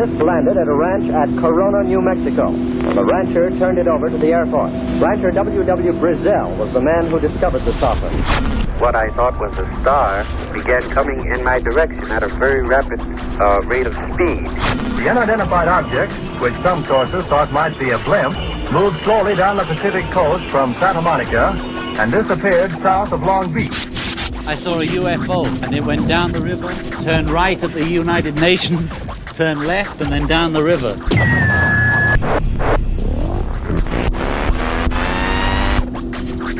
This landed at a ranch at Corona, New Mexico. The rancher turned it over to the Air Force. Rancher W.W. Brazil was the man who discovered the saucer. What I thought was a star began coming in my direction at a very rapid rate of speed. The unidentified object, which some sources thought might be a blimp, moved slowly down the Pacific coast from Santa Monica and disappeared south of Long Beach. I saw a UFO, and it went down the river, turned right at the United Nations, turned left, and then down the river.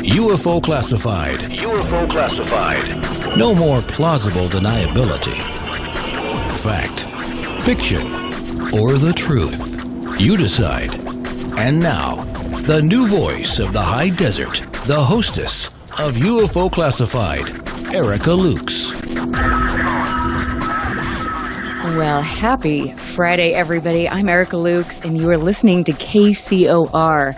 UFO classified. UFO classified. No more plausible deniability. Fact, fiction, or the truth. You decide. And now, the new voice of the high desert, the hostess of UFO Classified, Erica Lukes. Well, happy Friday, everybody. I'm Erica Lukes, and you are listening to KCOR.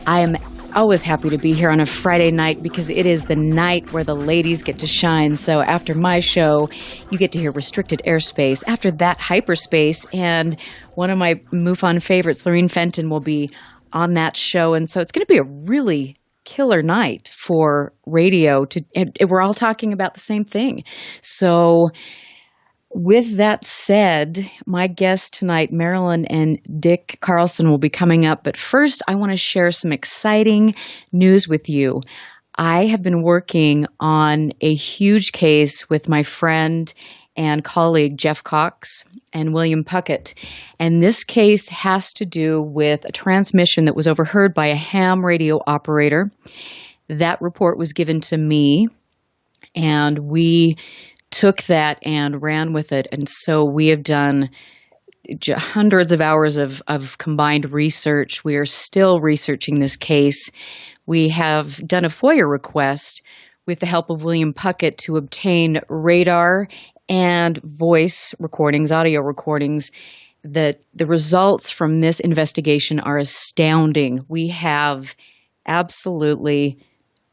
I am always happy to be here on a Friday night because it is the night where the ladies get to shine. So after my show, you get to hear Restricted Airspace. After that, Hyperspace. And one of my MUFON favorites, Lorene Fenton, will be on that show. And so it's going to be a really killer night for radio. And we're all talking about the same thing. So with that said, my guests tonight, Marilyn and Dick Carlson, will be coming up. But first, I want to share some exciting news with you. I have been working on a huge case with my friend and colleague, Jeff Cox and William Puckett. And this case has to do with a transmission that was overheard by a ham radio operator. That report was given to me, and we took that and ran with it. And so we have done hundreds of hours of combined research. We are still researching this case. We have done a FOIA request with the help of William Puckett to obtain radar and voice recordings, audio recordings. The results from this investigation are astounding. We have absolutely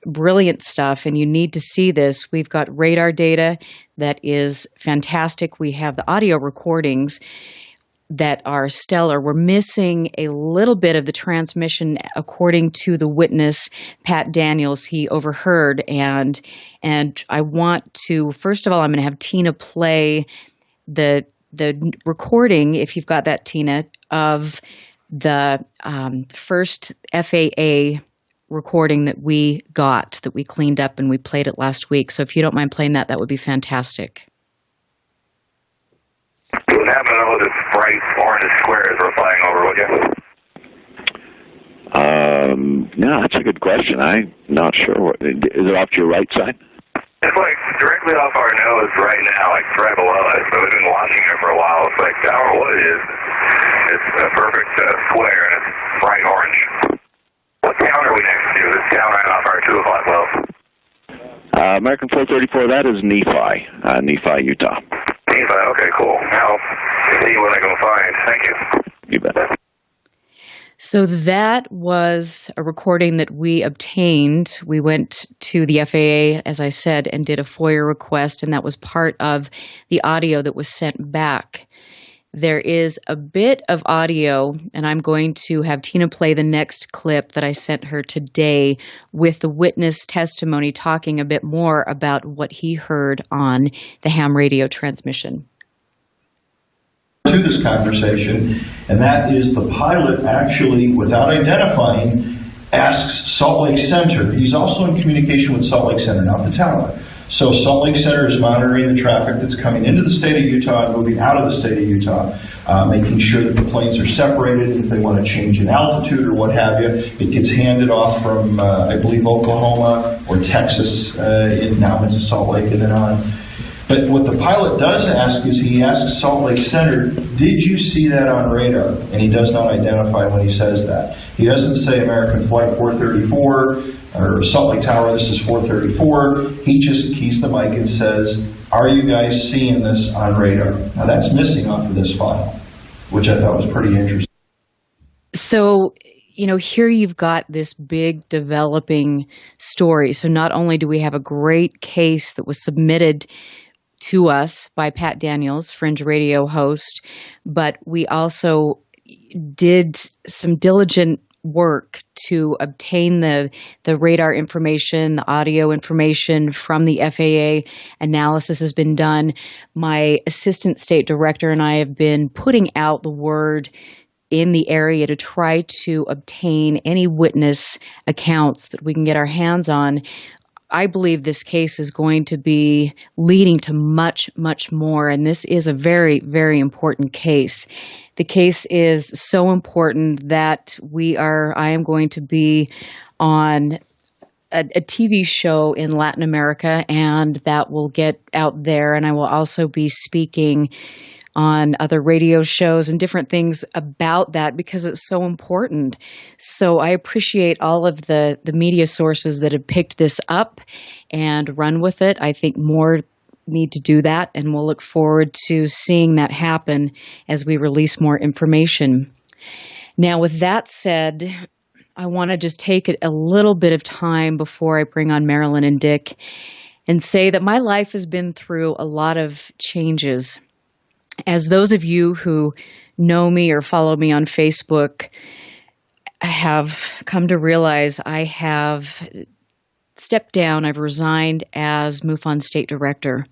brilliant stuff, and you need to see this. We've got radar data that is fantastic. We have the audio recordings that are stellar. We're missing a little bit of the transmission, according to the witness, Pat Daniels. He overheard, and I want to, first of all, I'm going to have Tina play the recording, if you've got that, Tina, of the first FAA recording that we got, that we cleaned up, and we played it last week. So if you don't mind playing that, that would be fantastic. You would happen to know what this bright orange square is we're flying over, would you? No, that's a good question. I'm not sure. Is it off to your right side? It's like directly off our nose right now, like right below us. So we've been watching it for a while. It's like, I don't know what it is. It's a perfect square, and it's bright orange. What town are we next to? This town right off our 2 o'clock well. American 434, that is Nephi, Utah. Nephi, okay, cool. I'll see what I can find. Thank you. You bet. So that was a recording that we obtained. We went to the FAA, as I said, and did a FOIA request, and that was part of the audio that was sent back. There is a bit of audio, and I'm going to have Tina play the next clip that I sent her today with the witness testimony talking a bit more about what he heard on the ham radio transmission. To this conversation, and that is the pilot actually, without identifying, asks Salt Lake Center. He's also in communication with Salt Lake Center, not the tower. So Salt Lake Center is monitoring the traffic that's coming into the state of Utah and moving out of the state of Utah, making sure that the planes are separated. If they want to change in altitude or what have you, it gets handed off from, I believe, Oklahoma or Texas, now into Salt Lake and then on. But what the pilot does ask is, he asks Salt Lake Center, did you see that on radar? And he does not identify when he says that. He doesn't say American Flight 434 or Salt Lake Tower, this is 434. He just keys the mic and says, are you guys seeing this on radar? Now that's missing off of this file, which I thought was pretty interesting. So, you know, here you've got this big developing story. So not only do we have a great case that was submitted to us by Pat Daniels, Fringe Radio host, but we also did some diligent work to obtain the radar information, the audio information from the FAA. Analysis has been done. My assistant state director and I have been putting out the word in the area to try to obtain any witness accounts that we can get our hands on. I believe this case is going to be leading to much, much more, and this is a very, very important case. The case is so important that I am going to be on a TV show in Latin America, and that will get out there, and I will also be speaking on other radio shows and different things about that because it's so important. So I appreciate all of the media sources that have picked this up and run with it. I think more need to do that, and we'll look forward to seeing that happen as we release more information. Now, with that said, I want to just take a little bit of time before I bring on Marilyn and Dick and say that my life has been through a lot of changes. As those of you who know me or follow me on Facebook have come to realize, I have stepped down. I've resigned as MUFON State Director,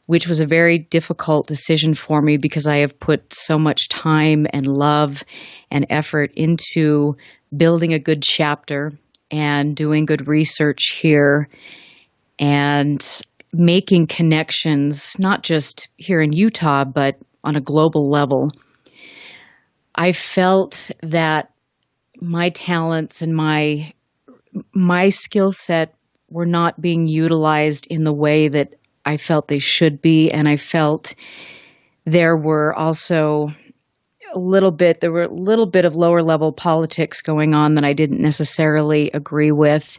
which was a very difficult decision for me because I have put so much time and love and effort into building a good chapter and doing good research here and making connections, not just here in Utah, but on a global level. I felt that my talents and my skill set were not being utilized in the way that I felt they should be, and I felt there were also a little bit of lower level politics going on that I didn't necessarily agree with.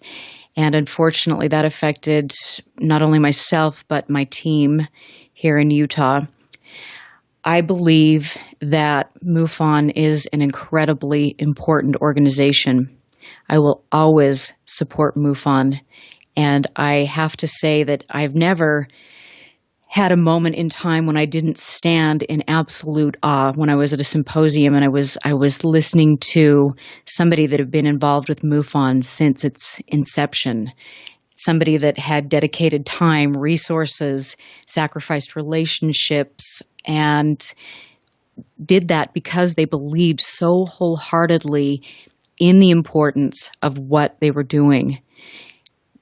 And unfortunately, that affected not only myself, but my team here in Utah. I believe that MUFON is an incredibly important organization. I will always support MUFON. And I have to say that I've never had a moment in time when I didn't stand in absolute awe when I was at a symposium and I was listening to somebody that had been involved with MUFON since its inception, somebody that had dedicated time, resources, sacrificed relationships, and did that because they believed so wholeheartedly in the importance of what they were doing.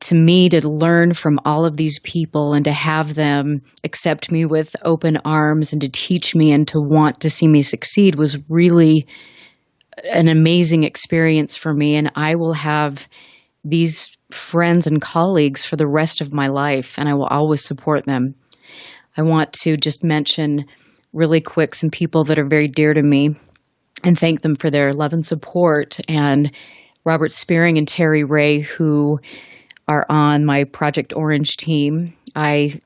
To me, to learn from all of these people and to have them accept me with open arms and to teach me and to want to see me succeed was really an amazing experience for me. And I will have these friends and colleagues for the rest of my life, and I will always support them. I want to just mention really quick some people that are very dear to me and thank them for their love and support. And Robert Spearing and Terry Ray, who are on my Project Orange team. I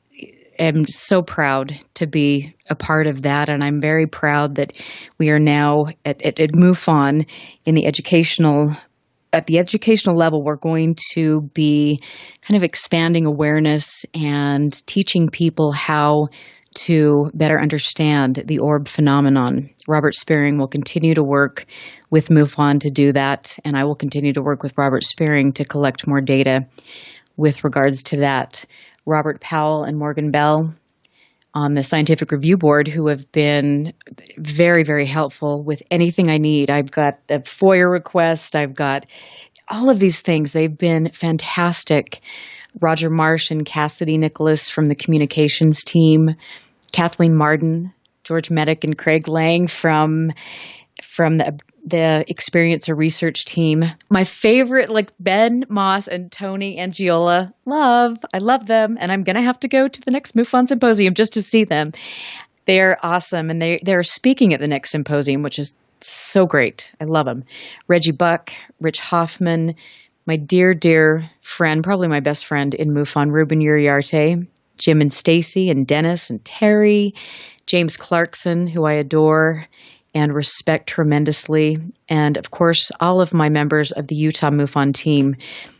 am so proud to be a part of that, and I'm very proud that we are now at MUFON in the educational level. We're going to be kind of expanding awareness and teaching people how to better understand the orb phenomenon. Robert Spearing will continue to work with MUFON to do that, and I will continue to work with Robert Spearing to collect more data with regards to that. Robert Powell and Morgan Bell on the Scientific Review Board, who have been very, very helpful with anything I need. I've got a FOIA request. I've got all of these things. They've been fantastic. Roger Marsh and Cassidy Nicholas from the communications team, Kathleen Marden, George Medic, and Craig Lang from the Experiencer research team. My favorite, like Ben Moss and Tony Angiola, I love them, and I'm going to have to go to the next MUFON symposium just to see them. They're awesome, and they're speaking at the next symposium, which is so great. I love them. Reggie Buck, Rich Hoffman, my dear, dear friend, probably my best friend in MUFON, Ruben Uriarte, Jim and Stacy and Dennis and Terry, James Clarkson, who I adore and respect tremendously, and of course, all of my members of the Utah MUFON team.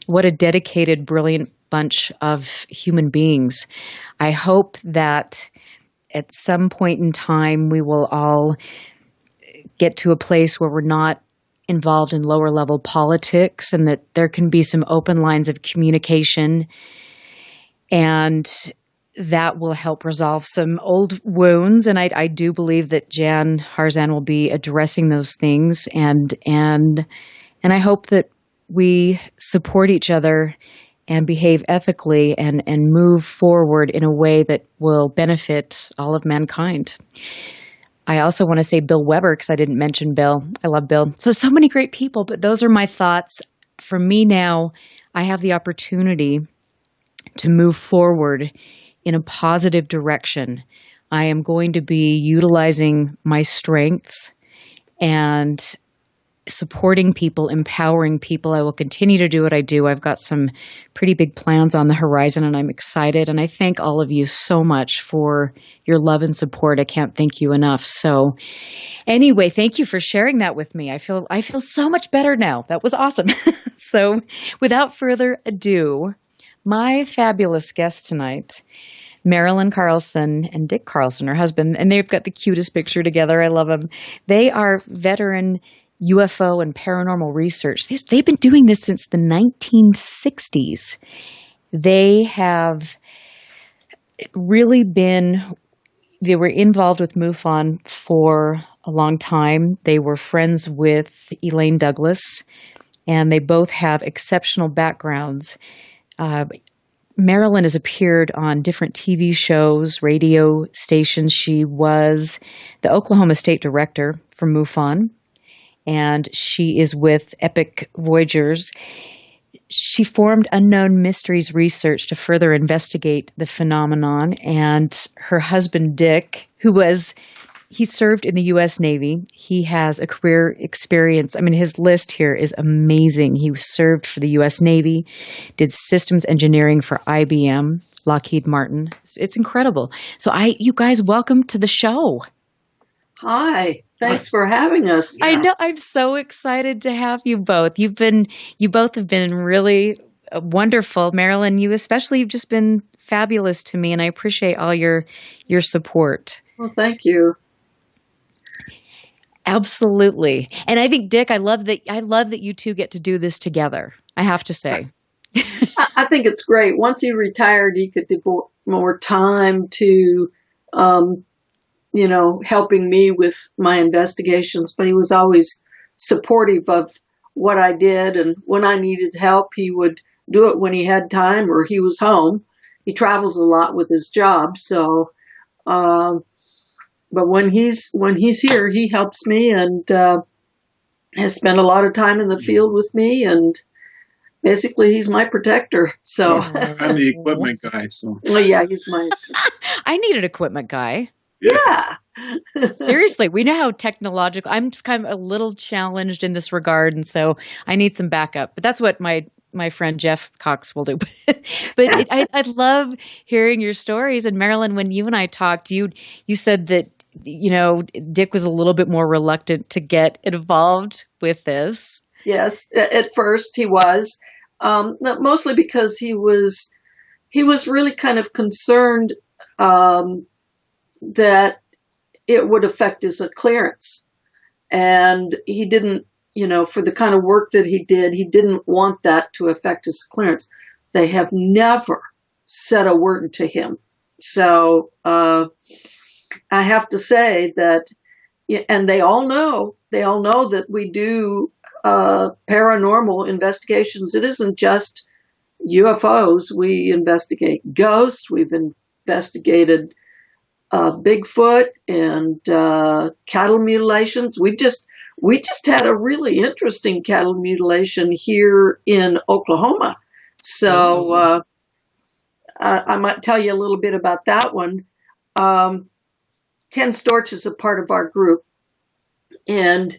What a dedicated, brilliant bunch of human beings. I hope that at some point in time we will all get to a place where we're not involved in lower level politics and that there can be some open lines of communication, and that will help resolve some old wounds. And I do believe that Jan Harzan will be addressing those things, and I hope that we support each other and behave ethically and move forward in a way that will benefit all of mankind. I also want to say Bill Weber, because I didn't mention Bill. I love Bill. So many great people, but those are my thoughts. For me now, I have the opportunity to move forward in a positive direction. I am going to be utilizing my strengths and supporting people, empowering people. I will continue to do what I do. I've got some pretty big plans on the horizon, and I'm excited. And I thank all of you so much for your love and support. I can't thank you enough. So anyway, thank you for sharing that with me. I feel so much better now. That was awesome. So without further ado, my fabulous guest tonight, Marilyn Carlson and Dick Carlson, her husband, and they've got the cutest picture together. I love them. They are veteran UFO and paranormal research. They've been doing this since the 1960s. They have really they were involved with MUFON for a long time. They were friends with Elaine Douglas, and they both have exceptional backgrounds. Marilyn has appeared on different TV shows, radio stations. She was the Oklahoma State Director for MUFON, and she is with Epic Voyagers. She formed Unknown Mysteries Research to further investigate the phenomenon, and her husband, Dick, he served in the U.S. Navy. He has a career experience. I mean, his list here is amazing. He served for the U.S. Navy, did systems engineering for IBM, Lockheed Martin. It's incredible. So you guys, welcome to the show. Hi. Thanks for having us. I know. I'm so excited to have you both. You both have been really wonderful. Marilyn, you especially have just been fabulous to me, and I appreciate all your support. Well, thank you. Absolutely. And I think, Dick, I love that you two get to do this together, I have to say. I think it's great. Once he retired, he could devote more time to helping me with my investigations, but he was always supportive of what I did. And when I needed help, he would do it when he had time or he was home. He travels a lot with his job. So, but when he's here, he helps me and, has spent a lot of time in the field with me. And basically he's my protector. So I'm the equipment guy. So well, yeah, he's my, I need an equipment guy. Yeah. Seriously, we know how technological. I'm kind of a little challenged in this regard, and so I need some backup. But that's what my friend Jeff Cox will do. But I love hearing your stories. And Marilyn, when you and I talked, you said that Dick was a little bit more reluctant to get involved with this. Yes, at first he was, mostly because he was really kind of concerned that it would affect his clearance. And he didn't, for the kind of work that he didn't want that to affect his clearance. They have never said a word to him. So I have to say that, and they all know that we do paranormal investigations. It isn't just UFOs. We investigate ghosts. We've investigated Bigfoot and cattle mutilations. We just had a really interesting cattle mutilation here in Oklahoma. So I might tell you a little bit about that one. Ken Storch is a part of our group, and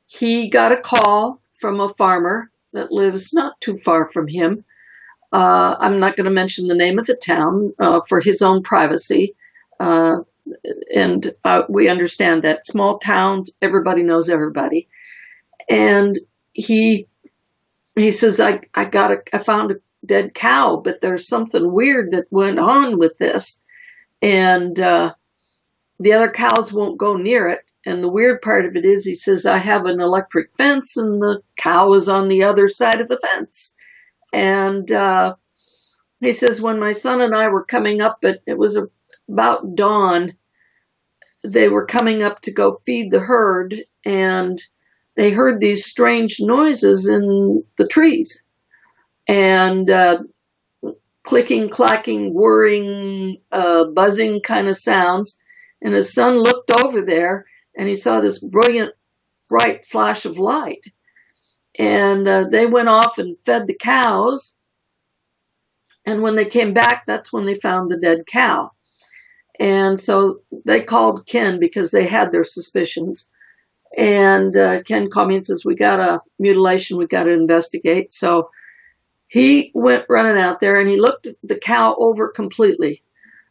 he got a call from a farmer that lives not too far from him. I'm not going to mention the name of the town for his own privacy. And we understand that small towns, everybody knows everybody. And he says, I found dead cow, but there's something weird that went on with this. And the other cows won't go near it. And the weird part of it is, he says, I have an electric fence and the cow is on the other side of the fence. And he says, when my son and I were coming up, it was about dawn, they were coming up to go feed the herd, and they heard these strange noises in the trees. And clicking, clacking, whirring, buzzing kind of sounds. And his son looked over there, and he saw this brilliant, bright flash of light. And they went off and fed the cows. And when they came back, that's when they found the dead cow. And so they called Ken because they had their suspicions. And Ken called me and says, we got a mutilation, we got to investigate. So he went running out there, and he looked the cow over completely.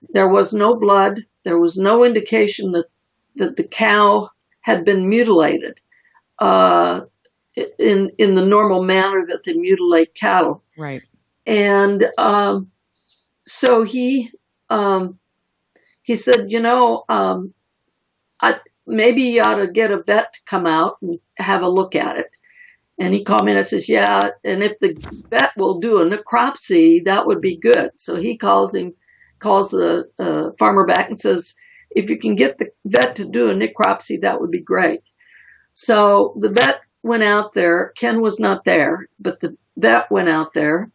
There was no blood. There was no indication that the cow had been mutilated in the normal manner that they mutilate cattle. Right. And so he said, maybe you ought to get a vet to come out and have a look at it. And he called me and I says, yeah, and if the vet will do a necropsy, that would be good. So he calls the farmer back and says, if you can get the vet to do a necropsy, that would be great. So the vet went out there. Ken was not there, but the vet went out there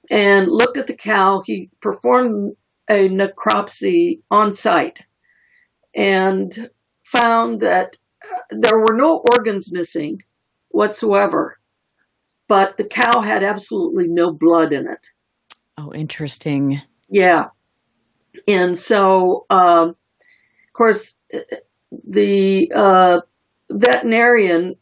and looked at the cow. He performed a necropsy on site and found that there were no organs missing whatsoever, but the cow had absolutely no blood in it. Oh, interesting. Yeah. And so, of course, the veterinarian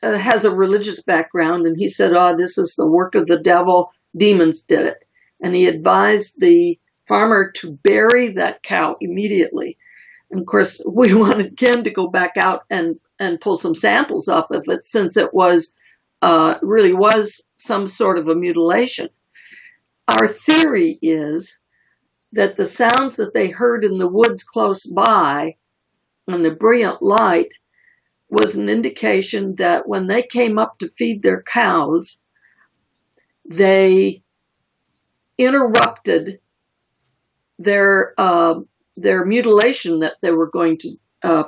has a religious background, and he said, this is the work of the devil. Demons did it. And he advised the farmer to bury that cow immediately. And of course, we wanted Ken to go back out and pull some samples off of it, since it was really was some sort of a mutilation. Our theory is that the sounds that they heard in the woods close by and the brilliant light was an indication that when they came up to feed their cows, they interrupted their mutilation that they were going to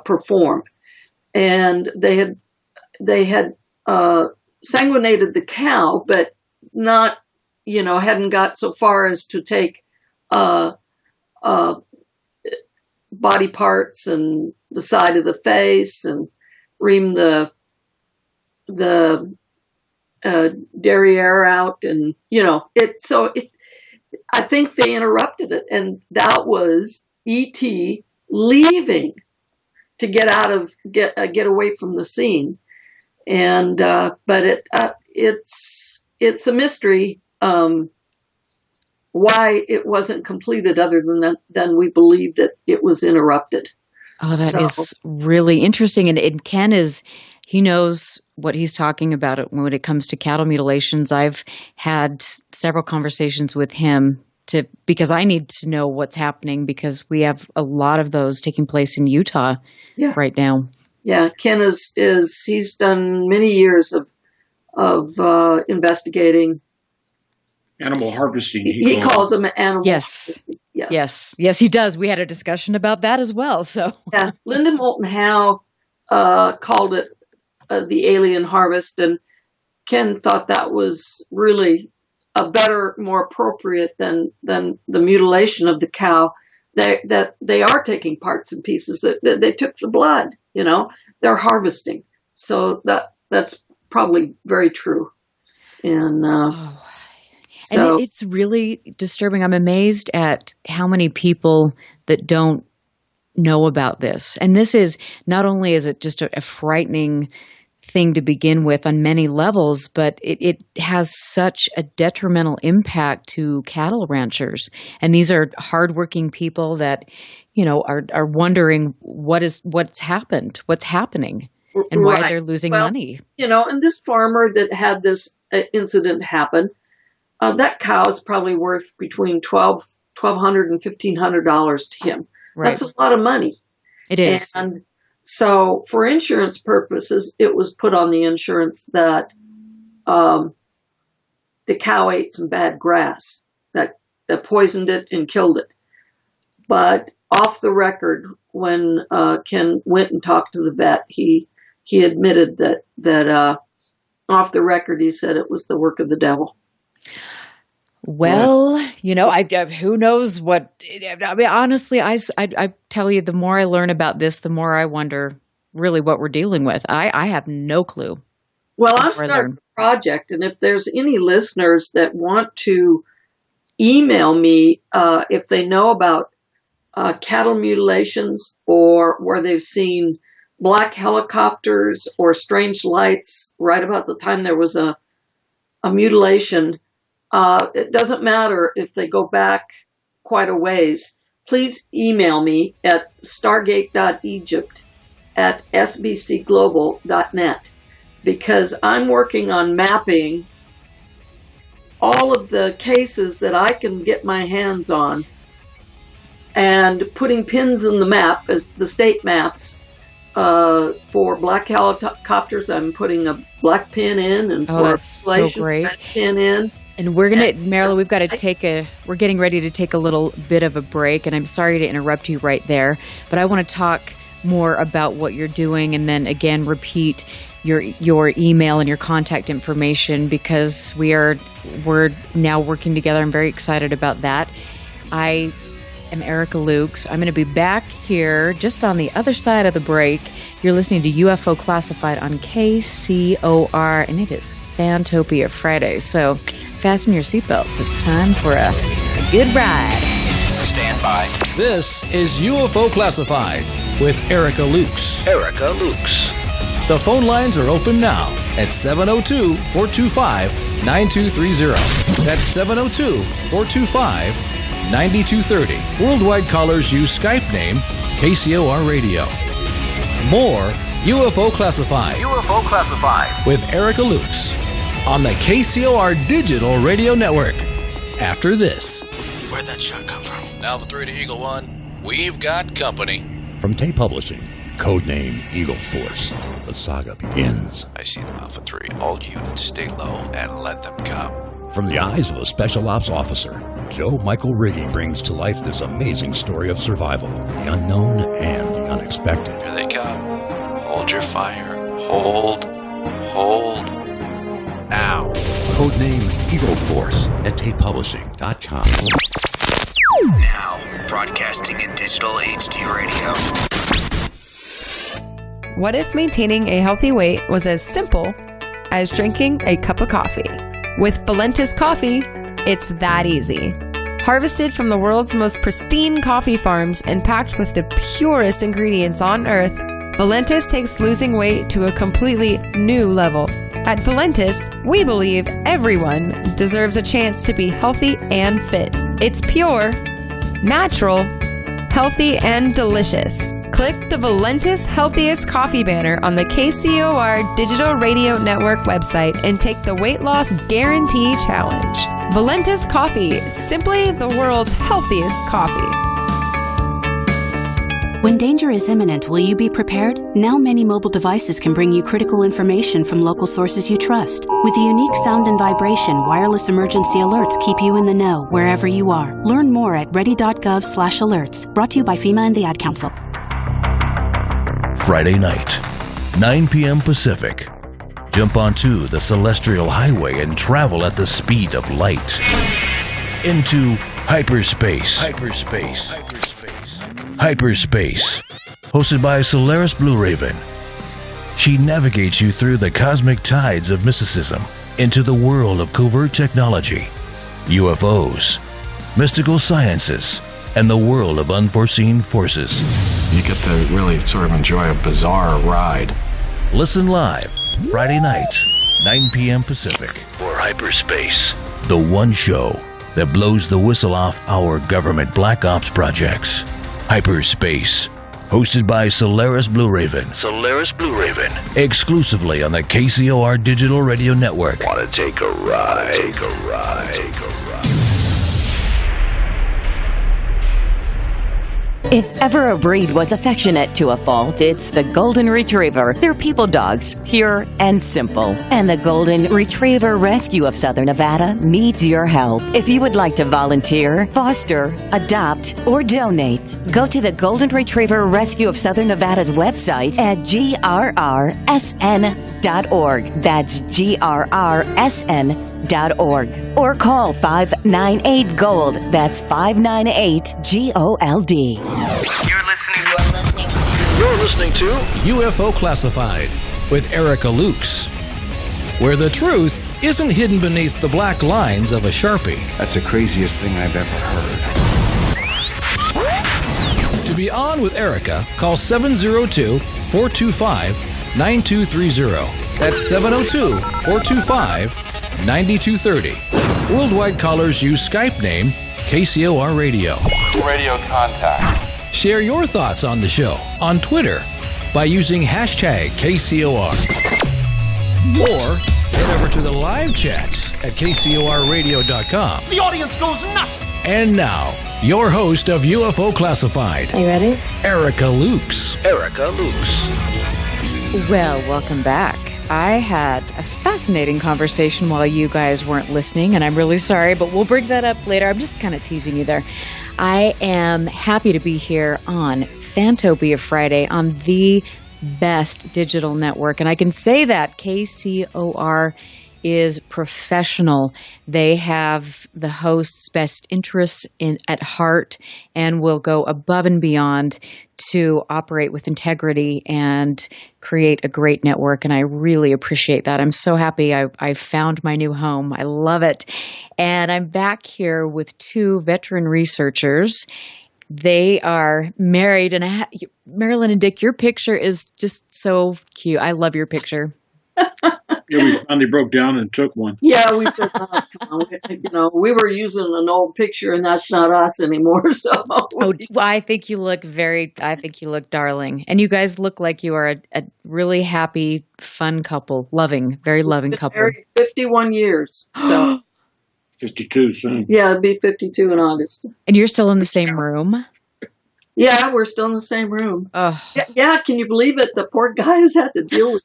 perform. And they had sanguinated the cow, but not, hadn't got so far as to take body parts and the side of the face and ream the derriere out, and I think they interrupted it, and that was E.T. leaving to get away from the scene. And but it's a mystery why it wasn't completed, other than we believe that it was interrupted. Oh, that is really interesting. And Ken he knows what he's talking about when it comes to cattle mutilations. I've had several conversations with him because I need to know what's happening, because we have a lot of those taking place in Utah right now. Yeah, Ken he's done many years of investigating animal harvesting. He calls them animal harvesting. Yes, he does. We had a discussion about that as well. So yeah, Linda Moulton Howe called it the alien harvest, and Ken thought that was really a better, more appropriate than the mutilation of the cow. That they are taking parts and pieces. That they took the blood. They're harvesting. So that's probably very true. And and it's really disturbing. I'm amazed at how many people that don't know about this. And this is not only is it just a frightening thing to begin with on many levels, but it has such a detrimental impact to cattle ranchers. And these are hardworking people that, are wondering what's happened, what's happening, and why they're losing money. And this farmer that had this incident happen, that cow is probably worth between $1,200 and $1,500 to him. Right. That's a lot of money. It is. And so for insurance purposes, it was put on the insurance that the cow ate some bad grass that poisoned it and killed it. But off the record, when Ken went and talked to the vet, he admitted that off the record, he said it was the work of the devil. Well, you know, who knows what? I mean, honestly, I tell you, the more I learn about this, the more I wonder really what we're dealing with. I have no clue. Well, I've started a project, and if there's any listeners that want to email me if they know about cattle mutilations or where they've seen black helicopters or strange lights right about the time there was a mutilation, it doesn't matter if they go back quite a ways. Please email me at stargate.egypt@sbcglobal.net, because I'm working on mapping all of the cases that I can get my hands on and putting pins in the map as the state maps. For black helicopters, I'm putting a black pin in, and for inflation, red pin in. And we're Marilyn, we've got to we're getting ready to take a little bit of a break, and I'm sorry to interrupt you right there, but I want to talk more about what you're doing, and then again repeat your email and your contact information, because we're now working together. I'm very excited about that. I am Erica Lukes. I'm going to be back here just on the other side of the break. You're listening to UFO Classified on KCOR, and it is Fantopia Friday. So fasten your seatbelts. It's time for a good ride. Stand by. This is UFO Classified with Erica Lukes. Erica Lukes. The phone lines are open now at 702-425-9230. That's 702-425-9230. Worldwide callers use Skype name KCOR Radio. More UFO Classified. UFO Classified with Erica Lukes on the KCOR Digital Radio Network. After this. Where'd that shot come from? Alpha 3 to Eagle 1. We've got company. From Tay Publishing, codename Eagle Force, the saga begins. I see them, Alpha 3. All units, stay low and let them come. From the eyes of a special ops officer, Joe Michael Riggy brings to life this amazing story of survival, the unknown and the unexpected. Here they come. Hold your fire. Hold. Now. Codename Eagle Force at TatePublishing.com. Now, broadcasting in digital HD radio. What if maintaining a healthy weight was as simple as drinking a cup of coffee? With Valentis Coffee, it's that easy. Harvested from the world's most pristine coffee farms and packed with the purest ingredients on earth, Valentis takes losing weight to a completely new level. At Valentis, we believe everyone deserves a chance to be healthy and fit. It's pure, natural, healthy, and delicious. Click the Valentis Healthiest Coffee banner on the KCOR Digital Radio Network website and take the Weight Loss Guarantee Challenge. Valentis Coffee, simply the world's healthiest coffee. When danger is imminent, will you be prepared? Now many mobile devices can bring you critical information from local sources you trust. With the unique sound and vibration, wireless emergency alerts keep you in the know wherever you are. Learn more at ready.gov/alerts. Brought to you by FEMA and the Ad Council. Friday night, 9 p.m. Pacific. Jump onto the Celestial Highway and travel at the speed of light. Into hyperspace. Hyperspace. Hosted by Solaris Blue Raven. She navigates you through the cosmic tides of mysticism into the world of covert technology, UFOs, mystical sciences, and the world of unforeseen forces. You get to really sort of enjoy a bizarre ride. Listen live, Friday night, 9 p.m. Pacific, for Hyperspace, the one show that blows the whistle off our government black ops projects. Hyperspace, hosted by Solaris Blue Raven. Solaris Blue Raven. Exclusively on the KCOR Digital Radio Network. Want to take a ride? Take a ride. Take a ride. If ever a breed was affectionate to a fault, it's the Golden Retriever. They're people dogs, pure and simple. And the Golden Retriever Rescue of Southern Nevada needs your help. If you would like to volunteer, foster, adopt, or donate, go to the Golden Retriever Rescue of Southern Nevada's website at grrsn.org. That's grrsn.org. Or call 598-GOLD. That's 598-GOLD. You're listening to UFO Classified with Erica Lukes, where the truth isn't hidden beneath the black lines of a Sharpie. That's the craziest thing I've ever heard. To be on with Erica, call 702-425-9230. That's 702-425-9230. Worldwide callers use Skype name KCOR Radio. Radio contact. Share your thoughts on the show on Twitter by using hashtag KCOR. Or head over to the live chats at KCORradio.com. The audience goes nuts. And now, your host of UFO Classified. Are you ready? Erica Lukes. Erica Lukes. Well, welcome back. I had a fascinating conversation while you guys weren't listening, and I'm really sorry, but we'll bring that up later. I'm just kind of teasing you there. I am happy to be here on Fantopia Friday on the best digital network, and I can say that KCOR is professional. They have the host's best interests at heart and will go above and beyond to operate with integrity and create a great network, and I really appreciate that. I'm so happy I found my new home. I love it. And I'm back here with two veteran researchers. They are married, and Marilyn and Dick, your picture is just so cute. I love your picture. Yeah, we finally broke down and took one. Yeah, we said, we were using an old picture, and that's not us anymore. So, well, I think you look darling, and you guys look like you are a really happy, fun couple, very loving couple. Married 51 years, so 52 soon. Yeah, it'd be 52 in August. And you're still in the same room? Yeah, we're still in the same room. Oh. Yeah, can you believe it? The poor guy has had to deal with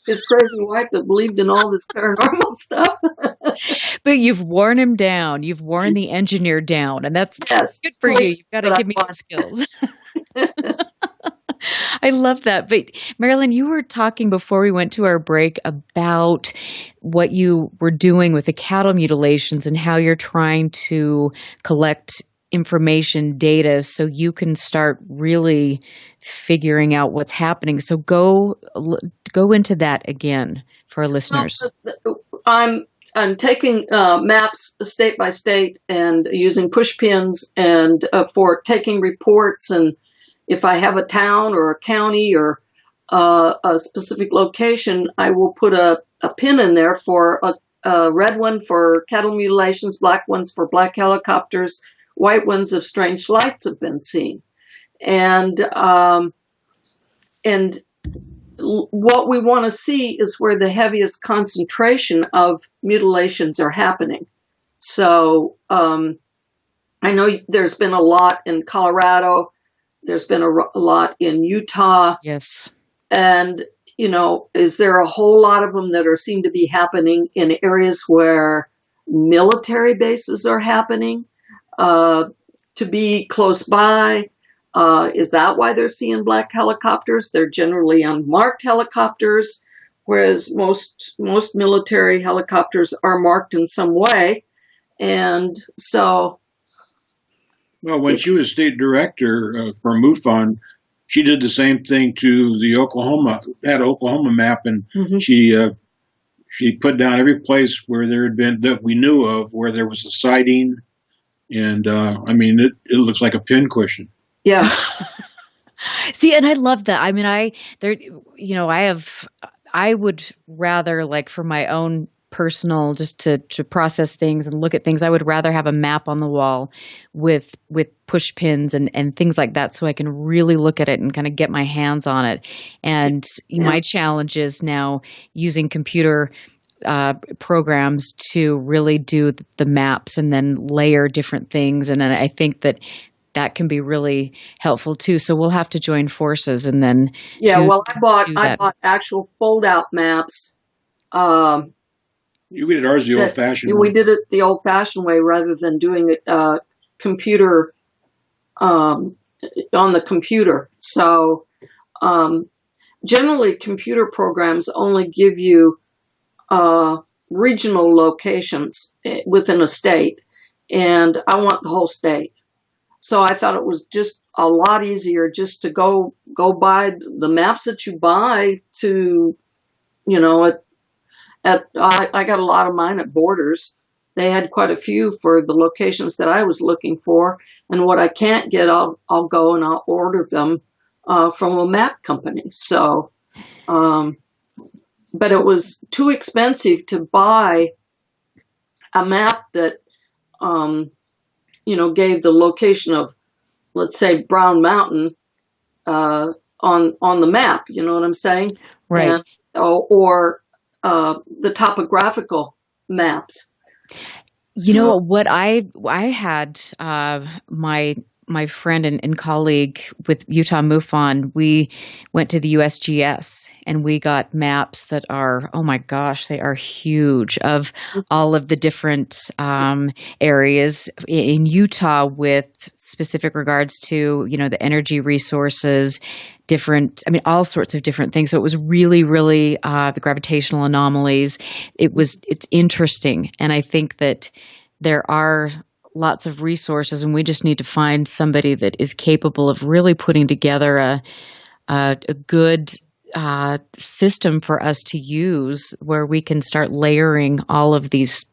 his crazy wife that believed in all this paranormal stuff. But you've worn him down. You've worn the engineer down, and that's good for you. You've got to give me some skills. I love that. But Marilyn, you were talking before we went to our break about what you were doing with the cattle mutilations and how you're trying to collect information, data, so you can start really figuring out what's happening. So go into that again for our listeners. I'm taking maps state by state and using push pins and for taking reports. And if I have a town or a county or a specific location, I will put a pin in there for a red one for cattle mutilations, black ones for black helicopters, white ones if strange flights have been seen. And what we want to see is where the heaviest concentration of mutilations are happening. So I know there's been a lot in Colorado. There's been a lot in Utah. Yes. And, is there a whole lot of them that seem to be happening in areas where military bases are happening? To be close by. Is that why they're seeing black helicopters? They're generally unmarked helicopters, whereas most military helicopters are marked in some way. And so... Well, when she was state director for MUFON, she did the same thing to the Oklahoma map, and she put down every place where there had been, that we knew of, where there was a sighting. And it looks like a pincushion. Yeah. See, and I love that. I mean, I would rather, like, for my own personal, just to process things and look at things. I would rather have a map on the wall with push pins and things like that, so I can really look at it and kind of get my hands on it. And my challenge is now using computer programs to really do the maps and then layer different things. And then I think that can be really helpful too. So we'll have to join forces and then I bought actual fold out maps. We did ours the old fashioned way. We did it the old fashioned way rather than doing it computer on the computer. So generally computer programs only give you regional locations within a state, and I want the whole state. So I thought it was just a lot easier just to go buy the maps that you buy to, I got a lot of mine at Borders. They had quite a few for the locations that I was looking for, and what I can't get, I'll go and I'll order them from a map company. So, but it was too expensive to buy a map that, gave the location of, let's say, Brown Mountain on the map. You know what I'm saying? Right. Or the topographical maps. You know what I had my friend and colleague with Utah MUFON, we went to the USGS and we got maps that are, oh my gosh, they are huge, of all of the different areas in Utah with specific regards to, the energy resources, all sorts of different things. So it was really, really the gravitational anomalies. It's interesting. And I think that there are lots of resources, and we just need to find somebody that is capable of really putting together a good system for us to use, where we can start layering all of these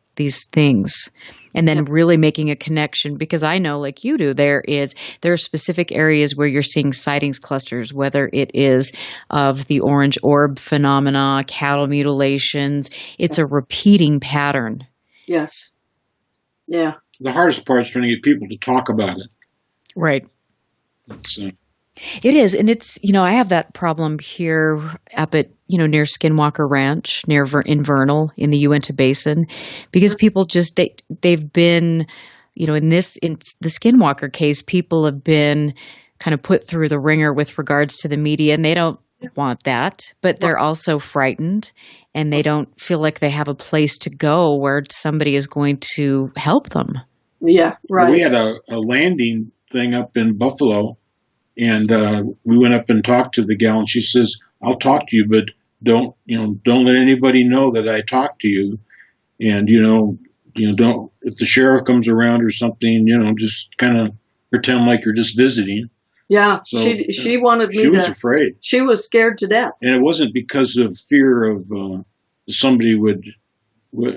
things and then really making a connection. Because I know, like you do, there are specific areas where you're seeing sightings clusters, whether it is of the orange orb phenomena, cattle mutilations. It's a repeating pattern. Yes. Yeah. The hardest part is trying to get people to talk about it. Right. It is. And it's, I have that problem here up at, near Skinwalker Ranch, in Vernal, in the Uinta Basin, because people just, they've been, in the Skinwalker case, people have been kind of put through the ringer with regards to the media, and they don't want that, but they're also frightened, and they don't feel like they have a place to go where somebody is going to help them. Yeah, right. We had a landing thing up in Buffalo, and we went up and talked to the gal, and she says, "I'll talk to you, but don't let anybody know that I talked to you, and don't, if the sheriff comes around or something, just kind of pretend like you're just visiting." Yeah, so, she wanted me to. She was afraid. She was scared to death, and it wasn't because of fear of somebody would.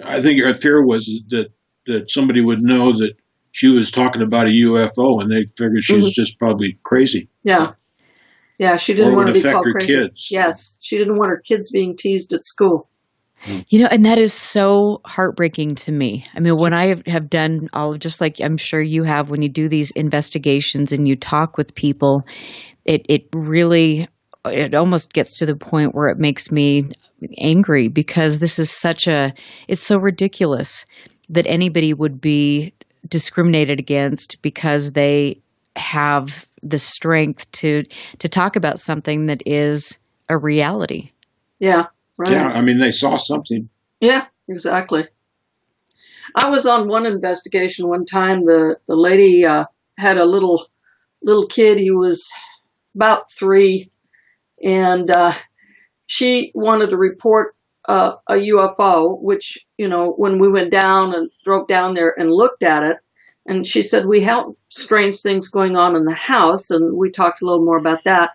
I think her fear was that somebody would know that she was talking about a UFO, and they figured she's just probably crazy. Yeah. Yeah, she didn't want to be called crazy. Kids. Yes, she didn't want her kids being teased at school. And that is so heartbreaking to me. I mean, when I have done just like I'm sure you have, when you do these investigations and you talk with people, it really, it almost gets to the point where it makes me angry, because this is it's so ridiculous that anybody would be discriminated against because they have the strength to talk about something that is a reality. Yeah, right. Yeah, I mean, they saw something. Yeah, exactly. I was on one investigation one time. The lady had a little kid. He was about 3, and she wanted to report a UFO, which, when we went down and drove down there and looked at it, and she said, we have strange things going on in the house, and we talked a little more about that.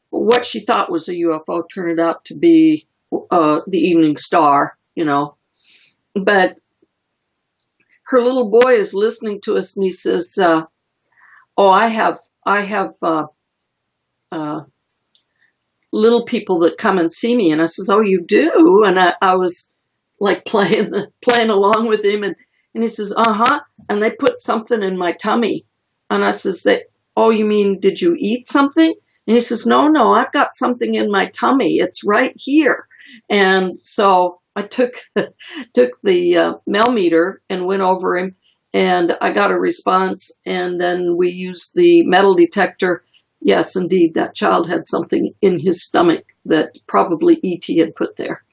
What she thought was a UFO turned out to be the evening star, But her little boy is listening to us, and he says, I have little people that come and see me. And I says, oh, you do? And I was like playing along with him, and he says, and they put something in my tummy, and I says, oh, you mean did you eat something? And he says, no, I've got something in my tummy. It's right here. And so I took the Mel meter and went over him, and I got a response, and then we used the metal detector. Yes, indeed, that child had something in his stomach that probably E.T. had put there.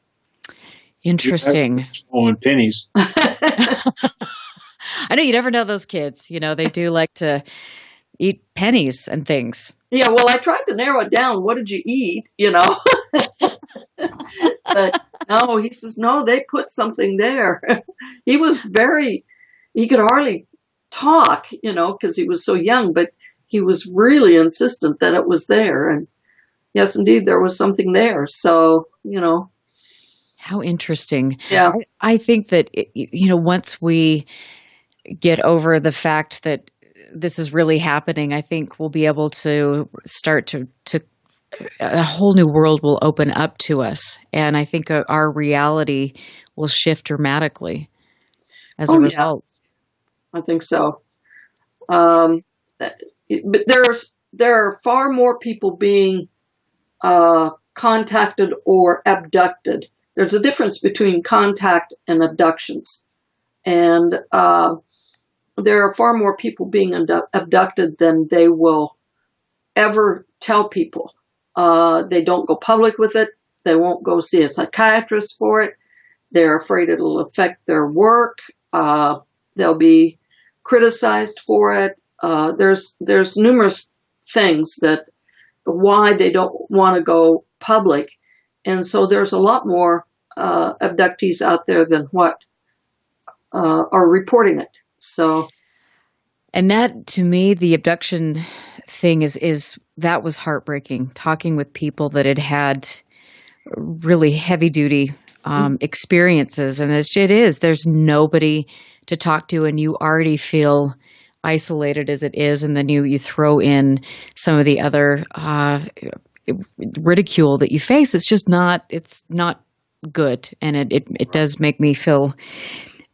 Interesting. Stolen pennies. I know, you never know those kids. You know, they do like to eat pennies and things. Yeah, well, I tried to narrow it down. What did you eat? You know? But no, he says, no, they put something there. He could hardly talk, you know, because he was so young, but he was really insistent that it was there. And yes, indeed, there was something there. So, you know. How interesting. Yeah. I think that, you know, once we get over the fact that this is really happening, I think we'll be able to start to a whole new world will open up to us. And I think our reality will shift dramatically as a result. Yeah. I think so. But there are far more people being contacted or abducted. There's a difference between contact and abductions. And there are far more people being abducted than they will ever tell people. They don't go public with it. They won't go see a psychiatrist for it. They're afraid it'll affect their work. They'll be criticized for it. There's numerous things that why they don't want to go public. And so there's a lot more abductees out there than what are reporting it. So, and that, to me, the abduction thing is that was heartbreaking. Talking with people that had really heavy duty experiences, and there's nobody to talk to, and you already feel isolated as it is, and then you throw in some of the other ridicule that you face. It's not good, and it does make me feel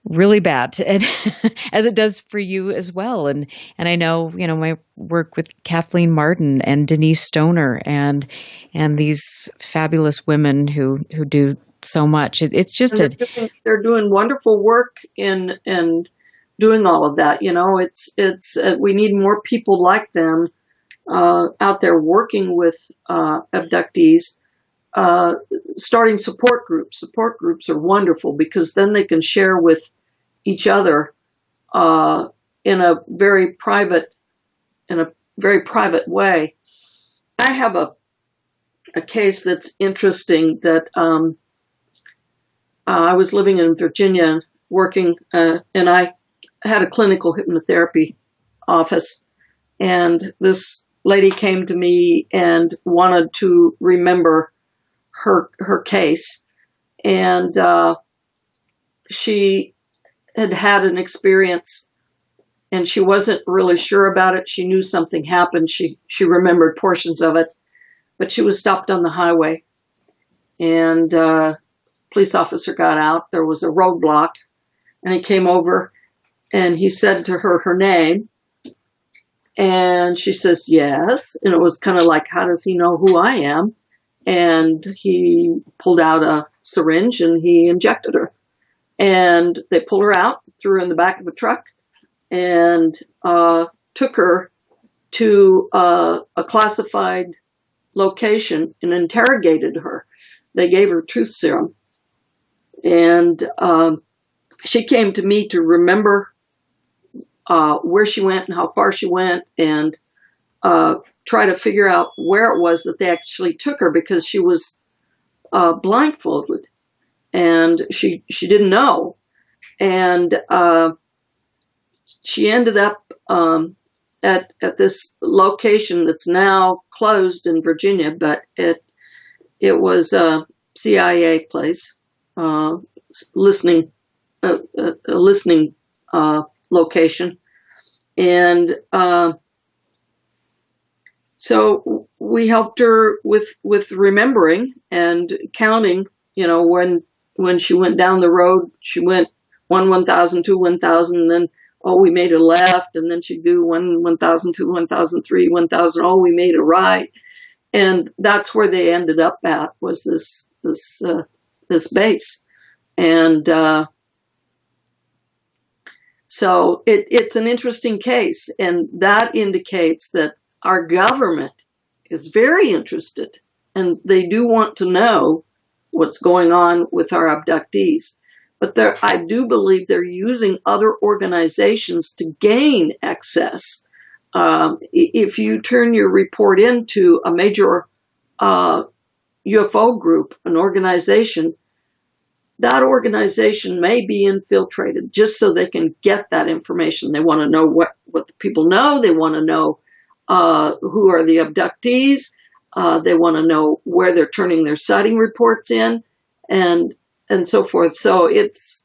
really bad, and as it does for you as well. And I know, you know, my work with Kathleen Martin and Denise Stoner and these fabulous women who do so much. It's just they're doing wonderful work in doing all of that. You know, it's we need more people like them out there working with abductees. Starting support groups. Support groups are wonderful because then they can share with each other in a very private way. I have a case that's interesting that I was living in Virginia working, and I had a clinical hypnotherapy office, and this lady came to me and wanted to remember her case, and she had an experience, and she wasn't really sure about it. She knew something happened. She remembered portions of it, but she was stopped on the highway, and police officer got out. There was a roadblock, and he came over, and he said to her name, and she says yes, and it was kind of like, how does he know who I am? And he pulled out a syringe and he injected her. And they pulled her out, threw her in the back of a truck, and took her to a classified location and interrogated her. They gave her truth serum. And she came to me to remember where she went and how far she went, and try to figure out where it was that they actually took her, because she was blindfolded and she didn't know. And she ended up at this location that's now closed in Virginia, but it was a CIA place, listening location. And so we helped her with remembering and counting, you know, when when she went down the road, she went 1,000, 2, 1,000, and then, oh, we made a left, and then she'd do 1,000, 2, 1,000, 3, 1,000, oh, we made a right. And that's where they ended up at, was this base. And so it's an interesting case, and that indicates that our government is very interested, and they do want to know what's going on with our abductees. But I do believe they're using other organizations to gain access. If you turn your report into a major UFO group, an organization, that organization may be infiltrated just so they can get that information. They want to know what the people know. They want to know who are the abductees. They want to know where they're turning their sighting reports in, and so forth. So it's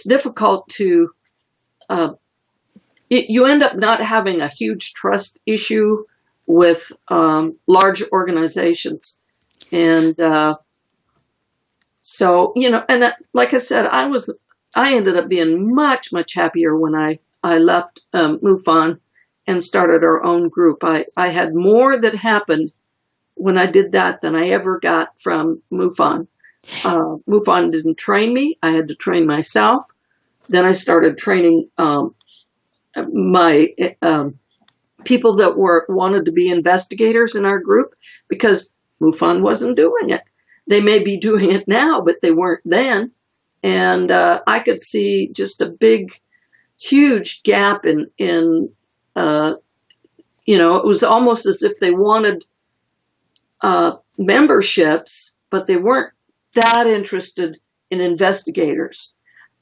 difficult to. You end up not having a huge trust issue with large organizations. And so, and like I said, I ended up being much, much happier when I left MUFON and started our own group. I had more that happened when I did that than I ever got from MUFON. MUFON didn't train me. I had to train myself. Then I started training my people that wanted to be investigators in our group, because MUFON wasn't doing it. They may be doing it now, but they weren't then. And I could see just a big, huge gap in it was almost as if they wanted memberships, but they weren't that interested in investigators.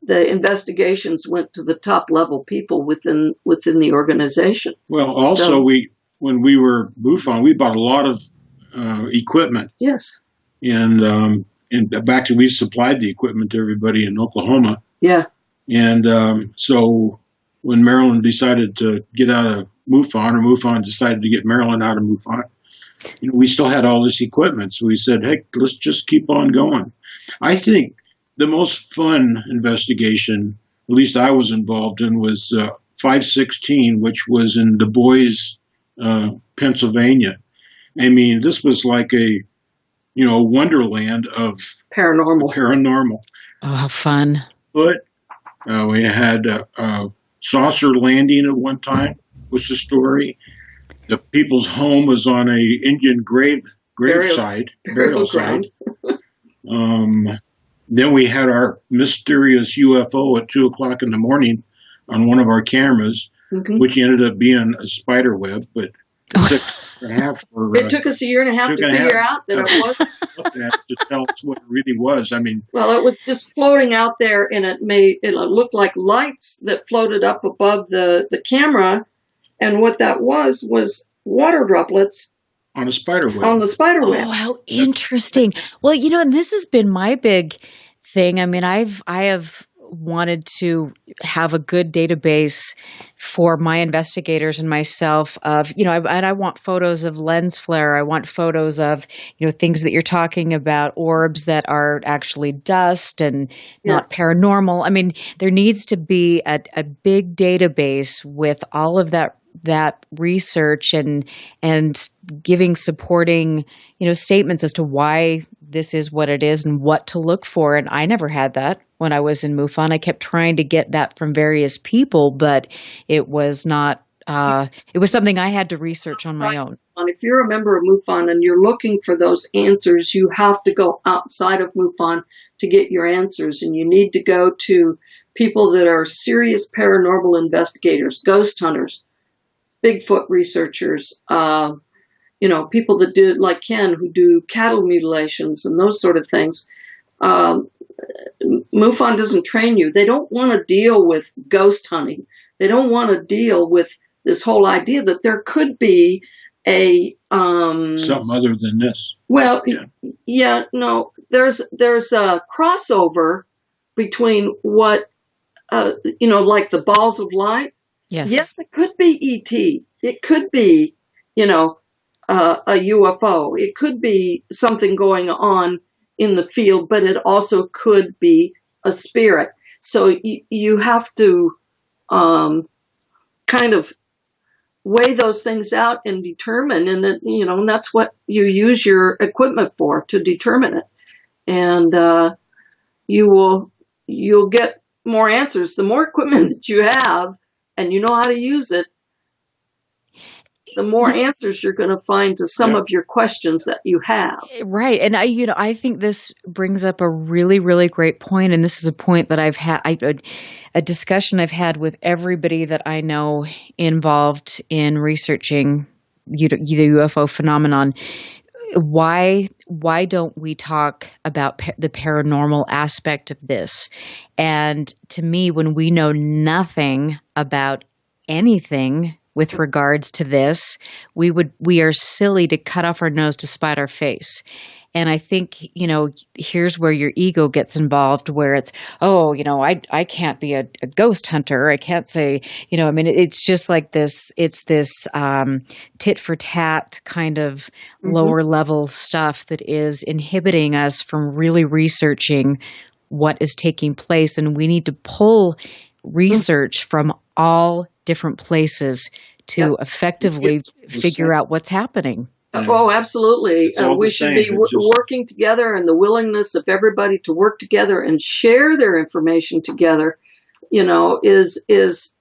The investigations went to the top level people within the organization. Well, also when we were MUFON, we bought a lot of equipment. Yes. And back we supplied the equipment to everybody in Oklahoma. Yeah. And so when Marilyn decided to get out of MUFON, or MUFON decided to get Marilyn out of MUFON, we still had all this equipment. So we said, hey, let's just keep on going. I think the most fun investigation, at least I was involved in, was 516, which was in Du Bois, Pennsylvania. I mean, this was like a, wonderland of paranormal. Oh, how fun. We had a saucer landing at one time, was the story. The people's home was on a Indian gravesite, burial site. Then we had our mysterious UFO at 2 o'clock in the morning on one of our cameras, which ended up being a spider web, but it took us a year and a half to figure out that it was. To tell us what it really was. I mean, well, it was just floating out there, and it looked like lights that floated up above the camera, and what that was water droplets on a spider web. On the spider web. Oh, how interesting. Well, and this has been my big thing. I mean, I have wanted to have a good database for my investigators and myself of, and I want photos of lens flare. I want photos of, things that you're talking about, orbs that are actually dust and not paranormal. I mean, there needs to be a big database with all of that research and giving supporting, statements as to why this is what it is and what to look for. And I never had that when I was in MUFON. I kept trying to get that from various people, but it was not, it was something I had to research on my own. If you're a member of MUFON and you're looking for those answers, you have to go outside of MUFON to get your answers. And you need to go to people that are serious paranormal investigators, ghost hunters, Bigfoot researchers, people that do, like Ken, who do cattle mutilations and those sort of things. MUFON doesn't train you. They don't want to deal with ghost hunting. They don't want to deal with this whole idea that there could be a something other than this. Well, no. There's a crossover between what like the balls of light. Yes. Yes, it could be ET. It could be, a UFO. It could be something going on in the field, but it also could be a spirit. So you have to kind of weigh those things out and determine, and that, and that's what you use your equipment for, to determine it. And you'll get more answers. The more equipment that you have and you know how to use it, the more answers you're going to find to some of your questions that you have. Right. And I think this brings up a really, really great point. And this is a point that I've had, a discussion I've had with everybody that I know involved in researching the UFO phenomenon. Why don't we talk about the paranormal aspect of this? And to me, when we know nothing about anything with regards to this, we are silly to cut off our nose to spite our face. And I think, here's where your ego gets involved, where it's, I can't be a ghost hunter. I can't say, it's just like this, it's this tit for tat kind of lower level stuff that is inhibiting us from really researching what is taking place. And we need to pull research from all different places to effectively figure out what's happening. Oh, absolutely. We should be working together, and the willingness of everybody to work together and share their information together, is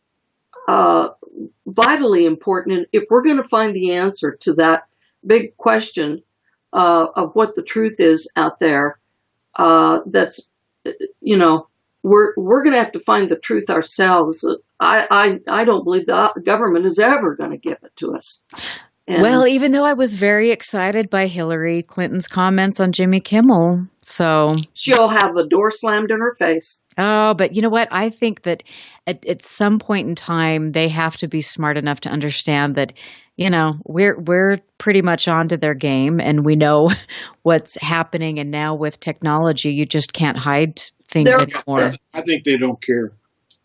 vitally important. And if we're going to find the answer to that big question of what the truth is out there, that's, we're going to have to find the truth ourselves. I don't believe the government is ever going to give it to us. And well, even though I was very excited by Hillary Clinton's comments on Jimmy Kimmel, so she'll have the door slammed in her face. Oh, but you know what? I think that at some point in time, they have to be smart enough to understand that, we're pretty much onto their game, and we know what's happening. And now with technology, you just can't hide things anymore. I think they don't care.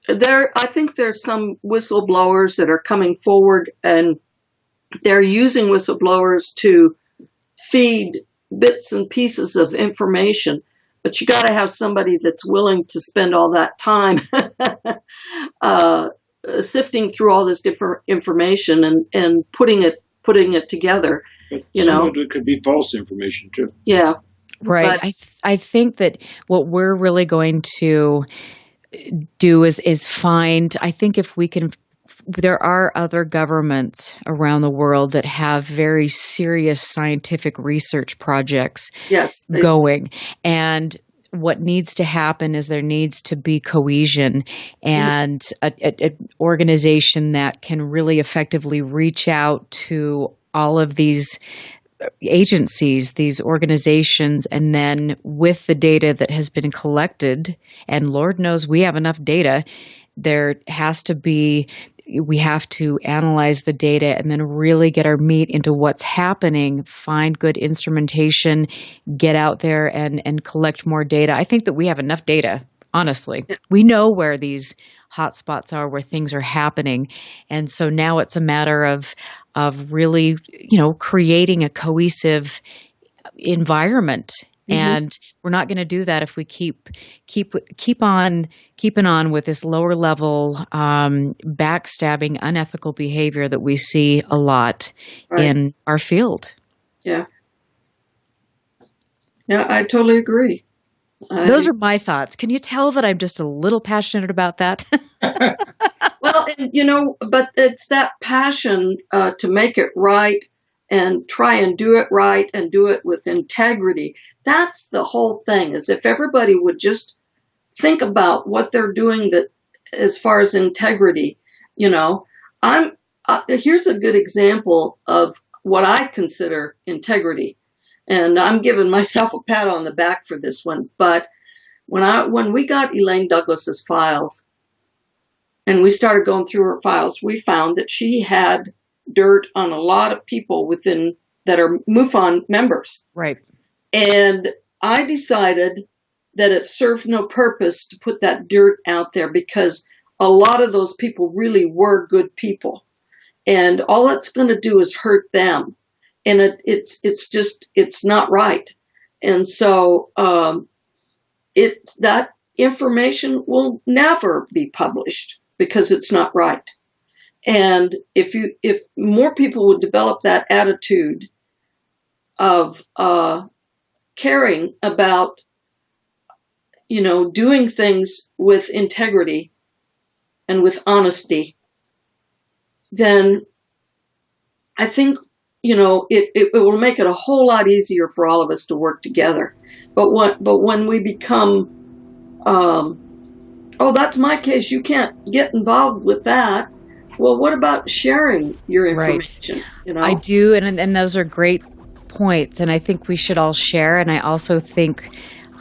I think there's some whistleblowers that are coming forward, and they're using whistleblowers to feed bits and pieces of information. But you got to have somebody that's willing to spend all that time sifting through all this different information and putting it together. But some of it could be false information too. Yeah, right. But I think that what we're really going to do is find. I think if we can. There are other governments around the world that have very serious scientific research projects going. And what needs to happen is there needs to be cohesion and an organization that can really effectively reach out to all of these agencies, these organizations, and then with the data that has been collected, and Lord knows we have enough data, we have to analyze the data and then really get our meat into what's happening, find good instrumentation, get out there and collect more data. I think that we have enough data, honestly. We know where these hotspots are, where things are happening. And so now it's a matter of really, creating a cohesive environment. And we're not going to do that if we keep on keeping on with this lower level backstabbing, unethical behavior that we see a lot in our field. Yeah, I totally agree. Those are my thoughts. Can you tell that I'm just a little passionate about that? Well, but it's that passion to make it right and try and do it right and do it with integrity. That's the whole thing, is if everybody would just think about what they're doing that as far as integrity, here's a good example of what I consider integrity. And I'm giving myself a pat on the back for this one. But when we got Elaine Douglas's files and we started going through her files, we found that she had dirt on a lot of people that are MUFON members. Right. And I decided that it served no purpose to put that dirt out there, because a lot of those people really were good people. And all it's going to do is hurt them. and it's not right. And so that information will never be published because it's not right. And if more people would develop that attitude of caring about, doing things with integrity and with honesty, then I think, it will make it a whole lot easier for all of us to work together. But when we become, oh, that's my case, you can't get involved with that. Well, what about sharing your information? Right. I do, and those are great points, and I think we should all share. And I also think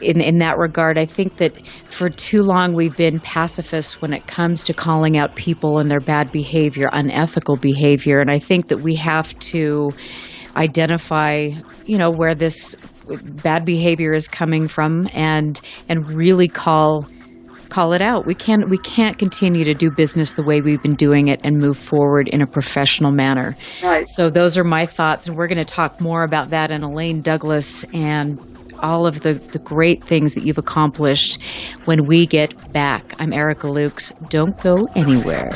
in that regard, I think that for too long we've been pacifists when it comes to calling out people and their bad behavior, unethical behavior. And I think that we have to identify, where this bad behavior is coming from and really call it out. We can't continue to do business the way we've been doing it and move forward in a professional manner. Right. So those are my thoughts, and we're going to talk more about that and Elaine Douglas and all of the great things that you've accomplished when we get back. I'm Erica Lukes. Don't go anywhere.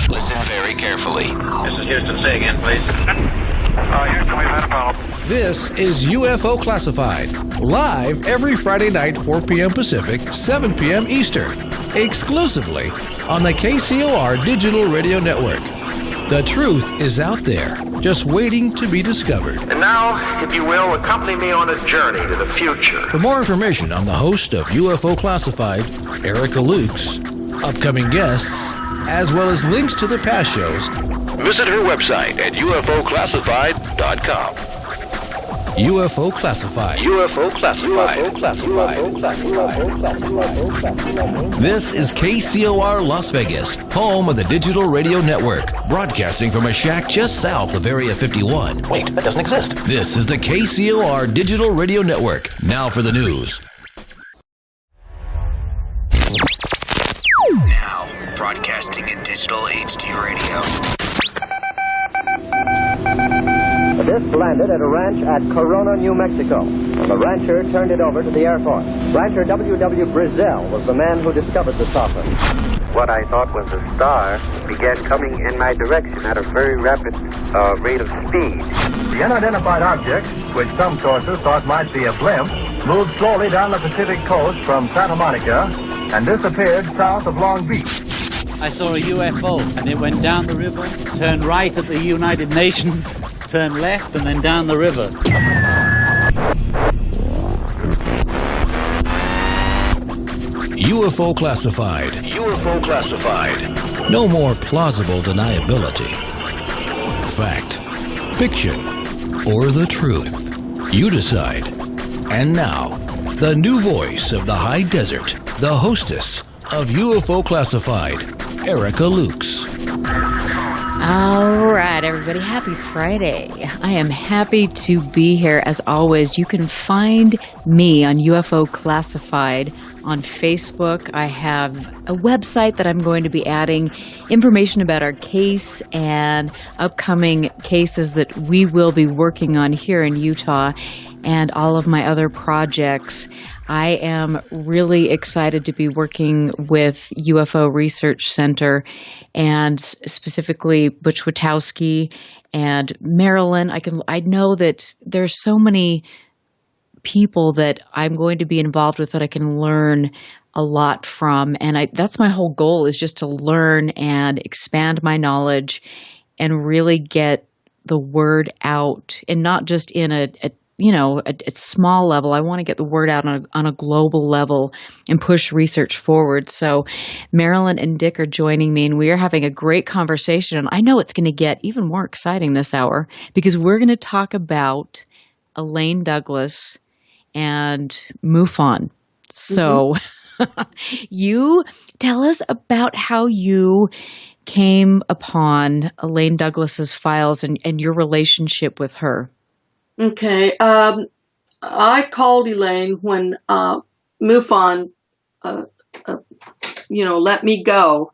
Listen very carefully. This is Houston. Say again, please. Houston, we've had a problem. This is UFO Classified, live every Friday night, 4 p.m. Pacific, 7 p.m. Eastern, exclusively on the KCOR Digital Radio Network. The truth is out there, just waiting to be discovered. And now, if you will, accompany me on a journey to the future. For more information on the host of UFO Classified, Erica Lukes, upcoming guests, as well as links to the past shows, visit her website at UFOclassified.com. UFO Classified. UFO Classified. This is KCOR Las Vegas, home of the Digital Radio Network, broadcasting from a shack just south of Area 51. Wait, that doesn't exist. This is the KCOR Digital Radio Network. Now for the news. Now, broadcasting in digital HD radio. The disc landed at a ranch at Corona, New Mexico. The rancher turned it over to the Air Force. Rancher W.W. Brazil was the man who discovered the saucer. What I thought was a star began coming in my direction at a very rapid rate of speed. The unidentified object, which some sources thought might be a blimp, moved slowly down the Pacific coast from Santa Monica and disappeared south of Long Beach. I saw a UFO, and it went down the river, turned right at the United Nations, turned left, and then down the river. UFO Classified. UFO Classified. No more plausible deniability. Fact, fiction, or the truth. You decide. And now, the new voice of the high desert, the hostess of UFO Classified, Erica Lukes. All right, everybody. Happy Friday. I am happy to be here as always. You can find me on UFO Classified on Facebook. I have a website that I'm going to be adding information about our case and upcoming cases that we will be working on here in Utah and all of my other projects. I am really excited to be working with UFO Research Center and specifically Butch Witowski and Marilyn. I know that there's so many people that I'm going to be involved with that I can learn a lot from. And that's my whole goal, is just to learn and expand my knowledge and really get the word out, and not just in a small level. I want to get the word out on a global level and push research forward. So Marilyn and Dick are joining me, and we are having a great conversation. And I know it's going to get even more exciting this hour because we're going to talk about Elaine Douglas and MUFON. So you tell us about how you came upon Elaine Douglas's files and your relationship with her. Okay. I called Elaine when MUFON let me go,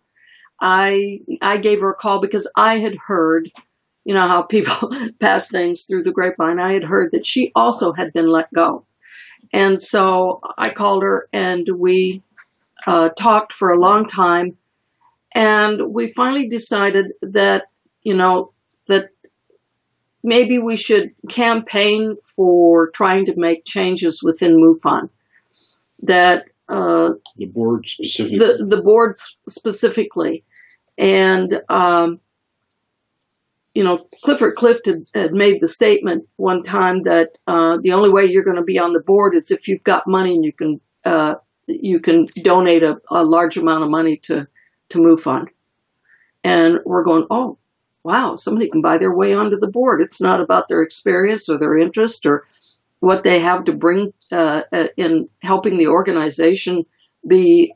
I gave her a call because I had heard, how people pass things through the grapevine. I had heard that she also had been let go. And so I called her and we talked for a long time. And we finally decided that, that maybe we should campaign for trying to make changes within MUFON. That the board specifically. The board specifically. And, Clifford Clift had made the statement one time that the only way you're going to be on the board is if you've got money and you can donate a large amount of money to MUFON. And we're going, oh, wow, somebody can buy their way onto the board. It's not about their experience or their interest or what they have to bring in helping the organization be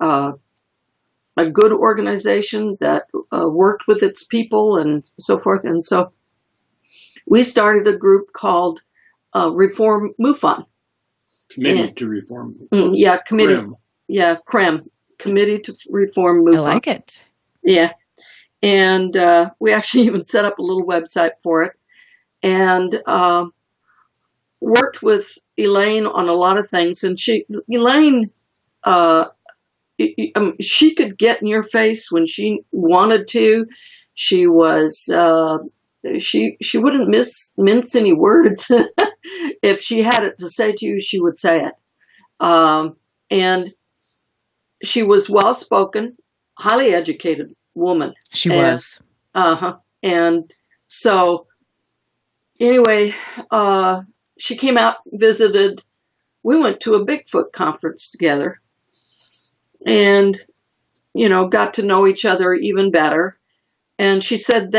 a good organization that worked with its people and so forth. And so we started a group called Reform MUFON. Committee to Reform. Yeah, committee. CREM. Yeah, CREM. Committee to Reform MUFON. I like it. Yeah. And we actually even set up a little website for it and worked with Elaine on a lot of things. And Elaine, she could get in your face when she wanted to. She was, she wouldn't mince any words. If she had it to say to you, she would say it. And she was well-spoken, highly educated woman. She was. And so anyway, she came out, visited. We went to a Bigfoot conference together and, got to know each other even better. And she said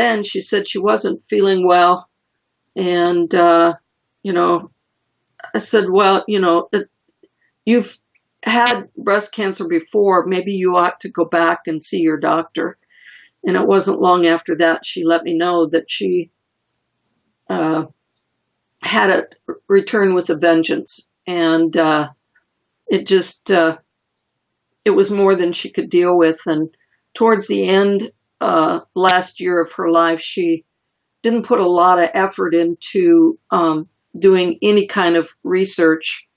she wasn't feeling well. And, I said, well, you've had breast cancer before. Maybe you ought to go back and see your doctor. And it wasn't long after that she let me know that she had it return with a vengeance. And it just, it was more than she could deal with. And towards the end, last year of her life, she didn't put a lot of effort into doing any kind of research.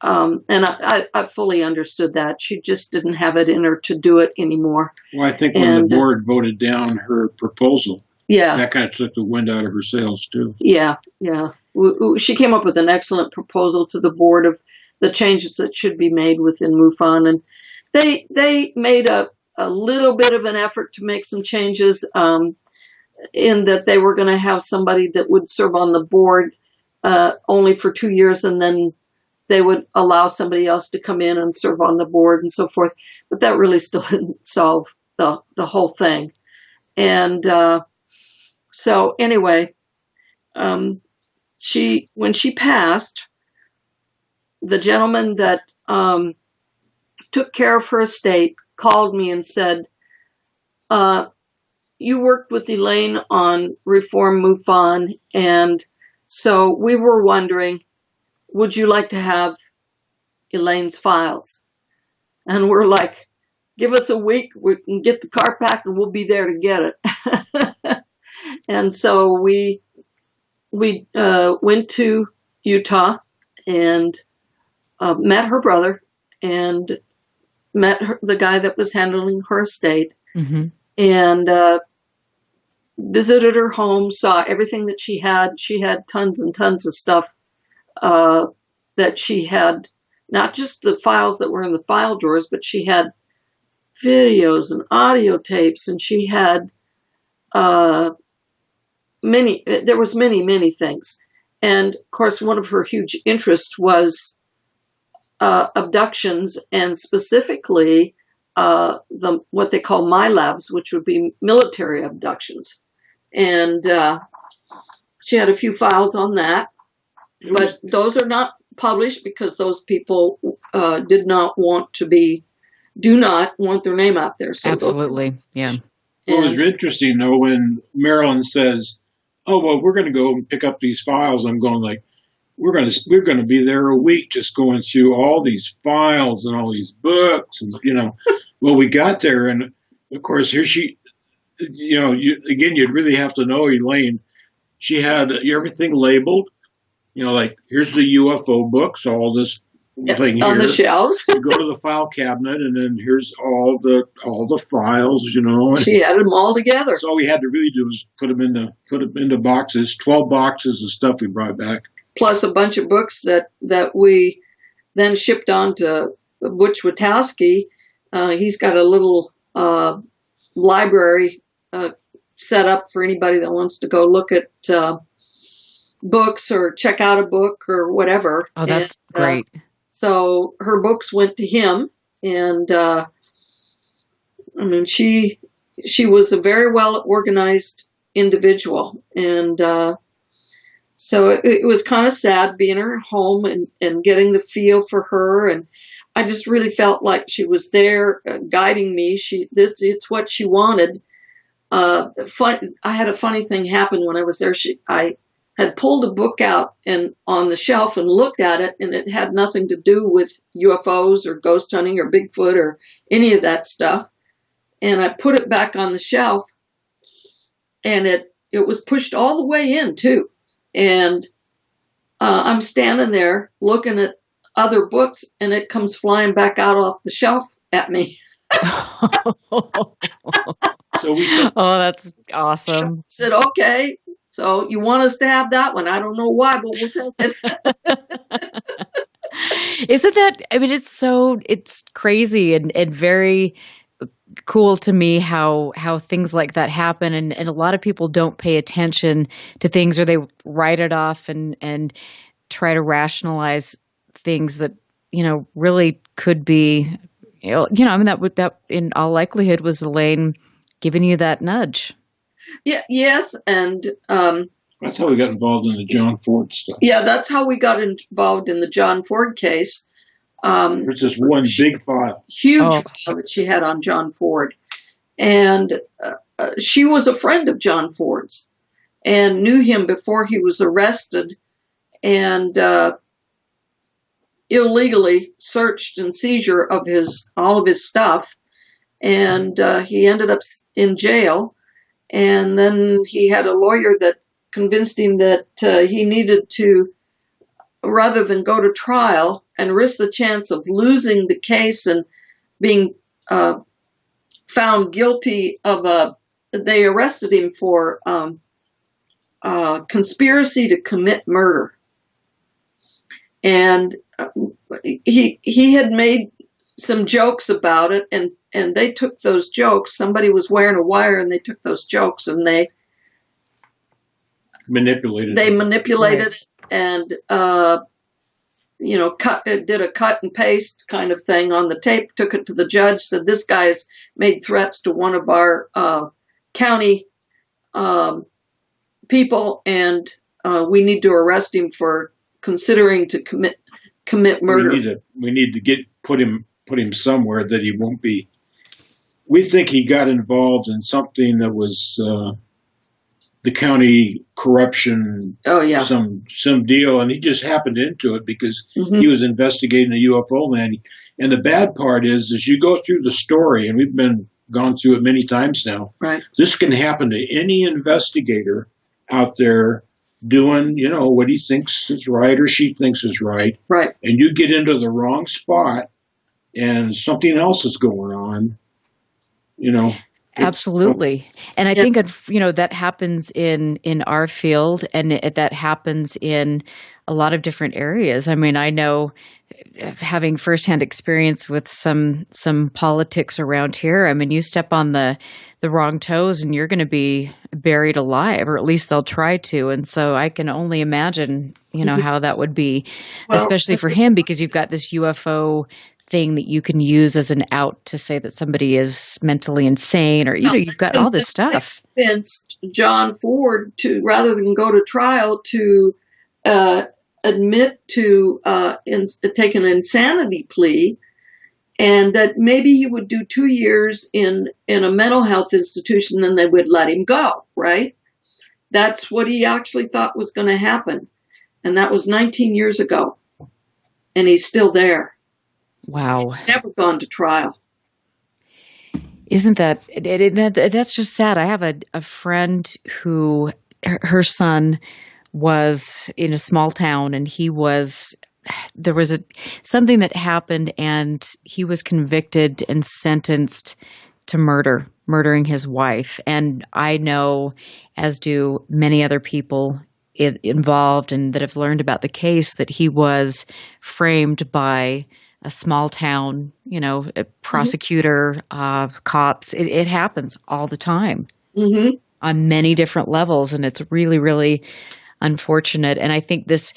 And I fully understood that. She just didn't have it in her to do it anymore. Well, I think when the board voted down her proposal, yeah, that kind of took the wind out of her sails, too. Yeah. She came up with an excellent proposal to the board of the changes that should be made within MUFON. And they made a little bit of an effort to make some changes in that they were going to have somebody that would serve on the board only for 2 years, and then they would allow somebody else to come in and serve on the board and so forth. But that really still didn't solve the whole thing. And so anyway, when she passed, the gentleman that took care of her estate called me and said, you worked with Elaine on Reform MUFON, and so we were wondering, would you like to have Elaine's files? And we're like, give us a week, we can get the car packed and we'll be there to get it. And so we went to Utah and met her brother and met the guy that was handling her estate, and visited her home, saw everything that she had. She had tons and tons of stuff that she had, not just the files that were in the file drawers, but she had videos and audio tapes, and she had many things. And of course, one of her huge interests was abductions, and specifically what they call MILABs, which would be military abductions. And she had a few files on that, but those are not published because those people do not want their name out there. So absolutely, yeah. Well, it was interesting though when Marilyn says, "Oh well, we're going to go and pick up these files." I'm going like, we're going to be there a week just going through all these files and all these books, and Well, we got there, and of course, here she, you'd really have to know Elaine. She had everything labeled, like here's the UFO books, all this thing here on the shelves. You go to the file cabinet, and then here's all the files, She had them all together. So all we had to really do was put them into boxes, 12 boxes of stuff we brought back, plus a bunch of books that we then shipped on to Butch Witowski. He's got a little library set up for anybody that wants to go look at books or check out a book or whatever. Oh, that's great. So her books went to him, and she was a very well organized individual, and so it was kind of sad being in her home and getting the feel for her, and I just really felt like she was there guiding me. It's what she wanted. I had a funny thing happen when I was there. I had pulled a book out and on the shelf and looked at it, and it had nothing to do with UFOs or ghost hunting or Bigfoot or any of that stuff. And I put it back on the shelf, and it was pushed all the way in too. And I'm standing there looking at other books, and it comes flying back out off the shelf at me. Oh, that's awesome. I said, okay, so you want us to have that one? I don't know why, but we'll take it. Isn't that, it's crazy and very cool to me how things like that happen, and a lot of people don't pay attention to things, or they write it off and try to rationalize things that really could be that in all likelihood was Elaine giving you that nudge. Yeah, yes, and that's how we got involved in the John Ford stuff. Yeah, that's how we got involved in the John Ford case. There's this one big file, huge file that she had on John Ford, and she was a friend of John Ford's and knew him before he was arrested, and illegally searched and seizure of all of his stuff, and he ended up in jail. And then he had a lawyer that convinced him that he needed to, rather than go to trial and risk the chance of losing the case and being found guilty of they arrested him for conspiracy to commit murder. And he had made some jokes about it, and they took those jokes. Somebody was wearing a wire, and they took those jokes and they manipulated it, and did a cut and paste kind of thing on the tape. Took it to the judge. Said this guy's made threats to one of our county people, and we need to arrest him for considering to commit murder. We need to put him somewhere that he won't be. We think he got involved in something that was the county corruption. Oh yeah, some deal, and he just happened into it because he was investigating the UFO land. And the bad part is, as you go through the story, and we've gone through it many times now. Right. This can happen to any investigator out there doing, what he thinks is right or she thinks is right. Right. And you get into the wrong spot, and something else is going on. Absolutely. And I think, that happens in our field, and that happens in a lot of different areas. I mean, I know, having firsthand experience with some politics around here, I mean, you step on the wrong toes and you're going to be buried alive, or at least they'll try to. And so I can only imagine, how that would be, especially for him, because you've got this UFO thing that you can use as an out to say that somebody is mentally insane, or you've got all this stuff. Convinced John Ford to, rather than go to trial, to admit to take an insanity plea, and that maybe he would do 2 years in a mental health institution, then they would let him go. Right? That's what he actually thought was going to happen, and that was 19 years ago, and he's still there. Wow. He's never gone to trial. Isn't that's just sad. I have a friend who her son was in a small town, and there was something that happened, and he was convicted and sentenced to murdering his wife. And I know, as do many other people involved and that have learned about the case, that he was framed by a small town, a prosecutor, cops. It happens all the time on many different levels, and it's really, really unfortunate. And I think this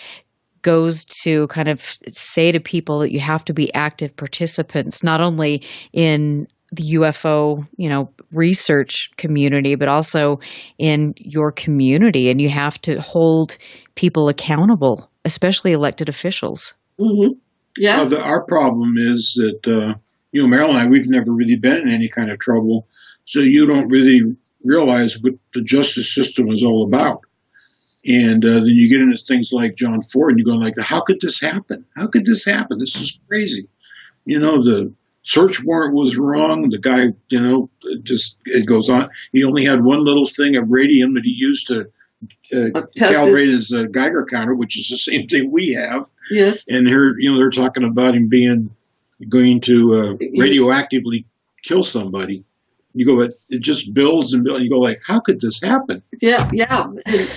goes to kind of say to people that you have to be active participants, not only in the UFO, research community, but also in your community. And you have to hold people accountable, especially elected officials. Yeah. Our problem is that, Marilyn and I, we've never really been in any kind of trouble. So you don't really realize what the justice system is all about. And then you get into things like John Ford, and you go like, how could this happen? How could this happen? This is crazy. The search warrant was wrong. The guy, it goes on. He only had one little thing of radium that he used to calibrate his Geiger counter, which is the same thing we have. Yes. And here, they're talking about him going to radioactively kill somebody. You go, but it just builds and builds. You go like, how could this happen? Yeah. And,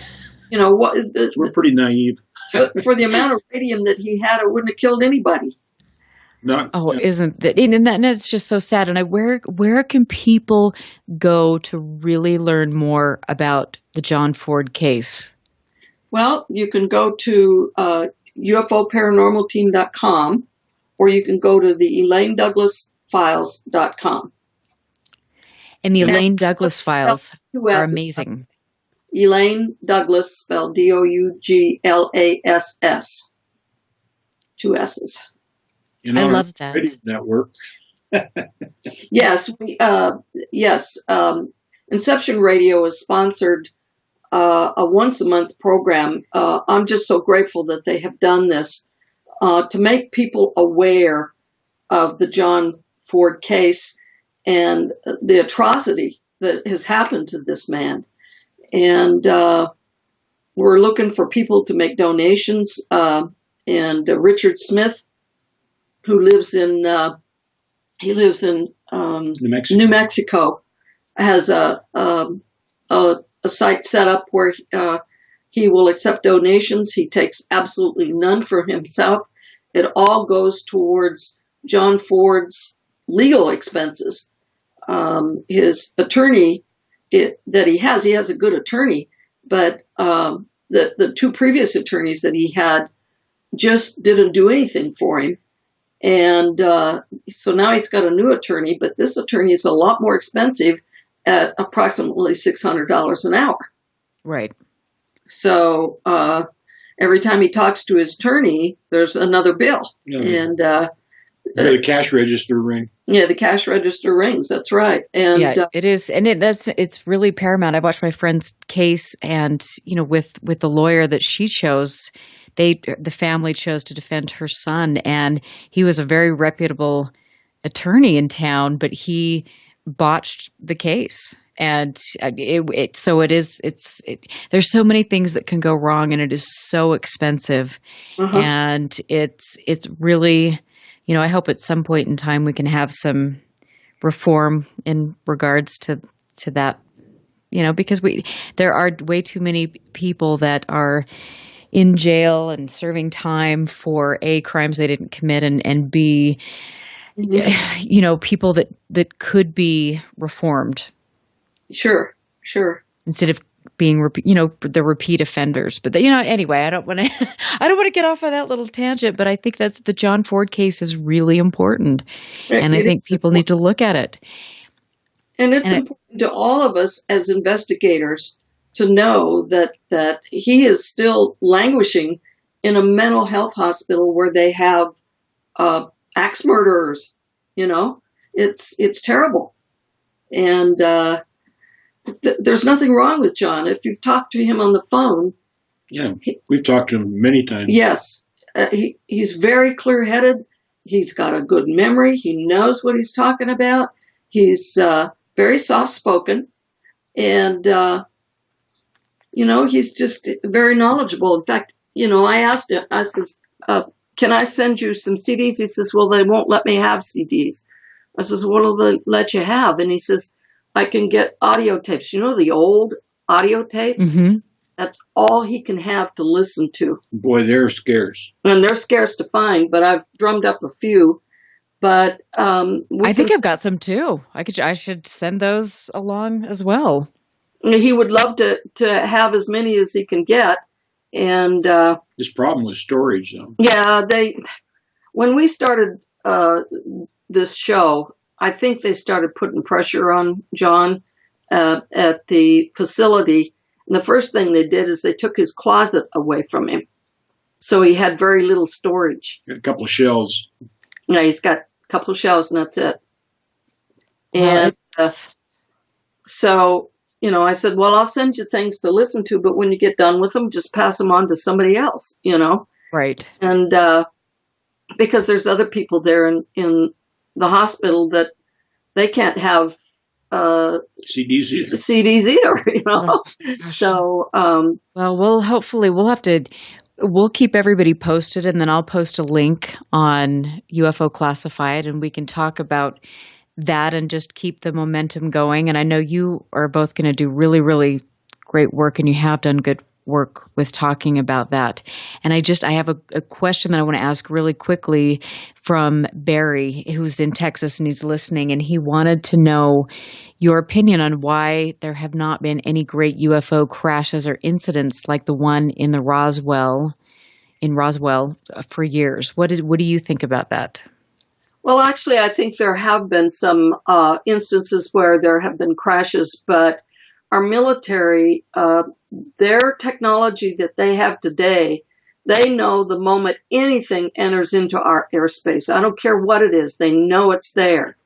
we're pretty naive. for the amount of radium that he had, it wouldn't have killed anybody. Isn't that? And it's just so sad. And where can people go to really learn more about the John Ford case? Well, you can go to UFOparanormalteam.com, or you can go to the ElaineDouglasFiles.com. And the Elaine Douglas files are amazing. Elaine Douglas, spelled Douglass. 2 S's. I love that. Radio network. Yes. Inception Radio is sponsored a once-a-month program. I'm just so grateful that they have done this to make people aware of the John Ford case and the atrocity that has happened to this man. And we're looking for people to make donations. And Richard Smith, who lives in New Mexico, has a site set up where he will accept donations. He takes absolutely none for himself. It all goes towards John Ford's legal expenses. His attorney that he has a good attorney, but the 2 previous attorneys that he had just didn't do anything for him. And so now he's got a new attorney, but this attorney is a lot more expensive at approximately $600 an hour. Right. So every time he talks to his attorney, there's another bill. And the cash register ring. Yeah, the cash register rings. That's right. And it is, and it's really paramount. I watched my friend's case, and with the lawyer that she chose, the family chose to defend her son, and he was a very reputable attorney in town, but he botched the case. And there's so many things that can go wrong, and it is so expensive. And it's really, I hope at some point in time we can have some reform in regards to that, because there are way too many people that are in jail and serving time for A, crimes they didn't commit, and B, people that could be reformed. Sure. Instead of being, the repeat offenders. But anyway, I don't want to get off on that little tangent. But I think that's the John Ford case is really important, and I think people need to look at it. And it's important to all of us as investigators to know that he is still languishing in a mental health hospital where they have axe murderers. It's terrible, and there's nothing wrong with John. If you've talked to him on the phone, we've talked to him many times. Yes, he's very clear-headed. He's got a good memory. He knows what he's talking about. He's very soft-spoken, and, he's just very knowledgeable. In fact, I asked him, I says, can I send you some CDs? He says, well, they won't let me have CDs. I says, what will they let you have? And he says, I can get audio tapes. The old audio tapes? Mm-hmm. That's all he can have to listen to. Boy, they're scarce. And they're scarce to find, but I've drummed up a few. But I think I've got some too. I should send those along as well. He would love to have as many as he can get. And this problem with storage, though. Yeah, when we started this show, I think they started putting pressure on John at the facility. And the first thing they did is they took his closet away from him. So he had very little storage. A couple of shelves. Yeah, he's got a couple of shelves and that's it. And so, I said, well, I'll send you things to listen to, but when you get done with them, just pass them on to somebody else, Right. And because there's other people there in the hospital that they can't have CDs either. Oh, so, well, hopefully we'll keep everybody posted, and then I'll post a link on UFO Classified, and we can talk about that and just keep the momentum going. And I know you are both going to do really, really great work, and you have done good work with talking about that. And I have a question that I want to ask really quickly from Barry, who's in Texas and he's listening, and he wanted to know your opinion on why there have not been any great UFO crashes or incidents like the one in Roswell for years. What do you think about that? Well, actually, I think there have been some instances where there have been crashes, but our military, their technology that they have today, they know the moment anything enters into our airspace. I don't care what it is. They know it's there.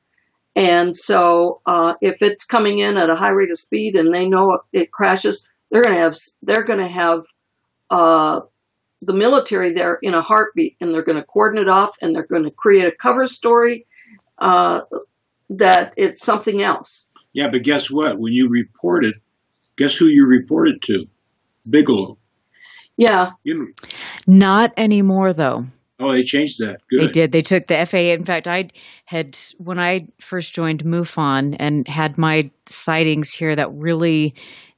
And so if it's coming in at a high rate of speed and they know it crashes, they're going to have the military there in a heartbeat, and they're going to cordon it off, and they're going to create a cover story that it's something else. Yeah, but guess what? When you report it, guess who you report it to? Bigelow. Yeah. Not anymore, though. Oh, they changed that. Good. They did. They took the FAA. In fact, when I first joined MUFON and had my sightings here,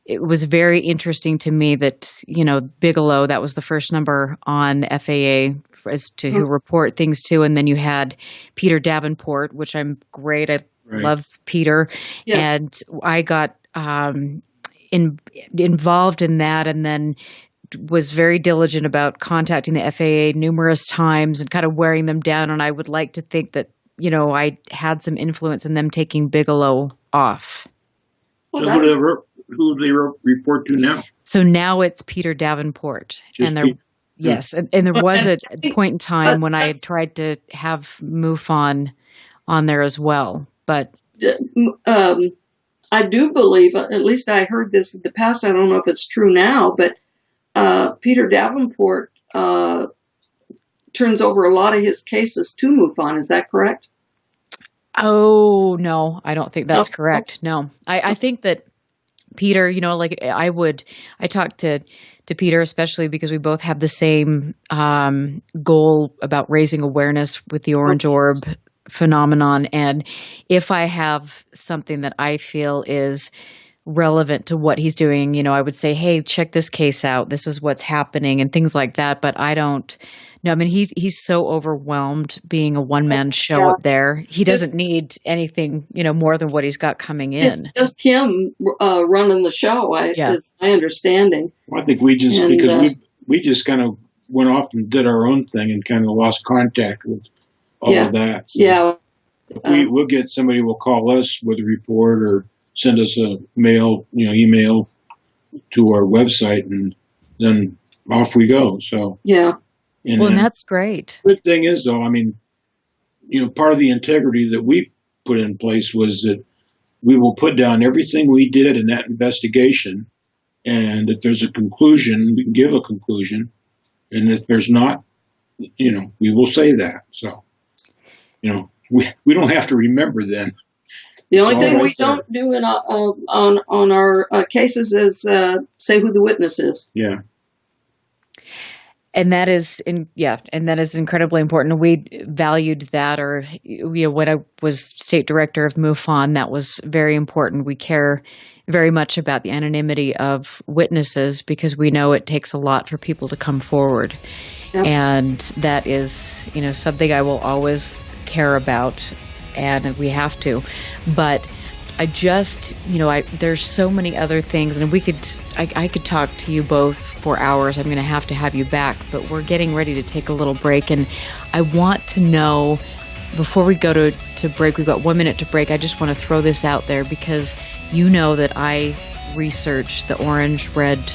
it was very interesting to me that, Bigelow, that was the first number on the FAA as to who report things to. And then you had Peter Davenport, which I'm great. I love Peter. Yes. And I got involved in that, and then was very diligent about contacting the FAA numerous times and kind of wearing them down. And I would like to think that, I had some influence in them taking Bigelow off. So who do they report to now? So now it's Peter Davenport. Yes. And there was a point in time when I had tried to have MUFON on there as well. But I do believe, at least I heard this in the past, I don't know if it's true now, but Peter Davenport turns over a lot of his cases to MUFON. Is that correct? Oh, no, I don't think that's correct. No, I think that Peter, I talked to Peter, especially because we both have the same goal about raising awareness with the orange orb phenomenon. And if I have something that I feel is relevant to what he's doing, I would say, hey, check this case out. This is what's happening and things like that. But I don't know. I mean, he's so overwhelmed being a one-man show up there. He doesn't need anything, more than what he's got coming in. It's just him running the show. It's my understanding. Well, I think we just kind of went off and did our own thing and kind of lost contact with all of that. So if we'll get somebody will call us with a report or send us a email to our website, and then off we go. So and that's great. The good thing is, though, I mean, part of the integrity that we put in place was that we will put down everything we did in that investigation, and if there's a conclusion, we can give a conclusion, and if there's not, we will say that. So, we don't have to remember then. The only thing we don't do on our cases is say who the witness is. Yeah. And that is incredibly important. We valued that, or when I was state director of MUFON, that was very important. We care very much about the anonymity of witnesses because we know it takes a lot for people to come forward. Yep. And that is, something I will always care about, and we have to. But I just, there's so many other things, and I could talk to you both for hours. I'm going to have you back, but we're getting ready to take a little break, and I want to know, before we go to break, we've got 1 minute to break, I just want to throw this out there because you know that I research the orange-red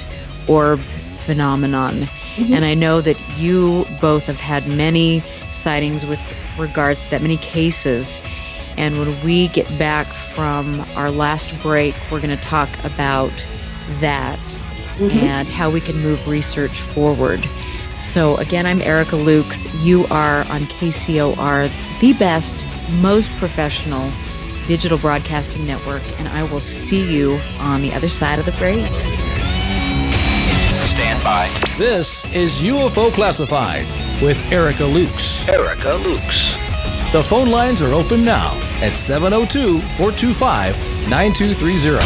orb phenomenon, and I know that you both have had many sightings with regards to that, many cases. And when we get back from our last break, we're going to talk about that and how we can move research forward. So again, I'm Erica Lukes. You are on KCOR, the best, most professional digital broadcasting network, and I will see you on the other side of the break. Stand by. This is UFO Classified with Erica Lukes. Erica Lukes. The phone lines are open now at 702-425-9230.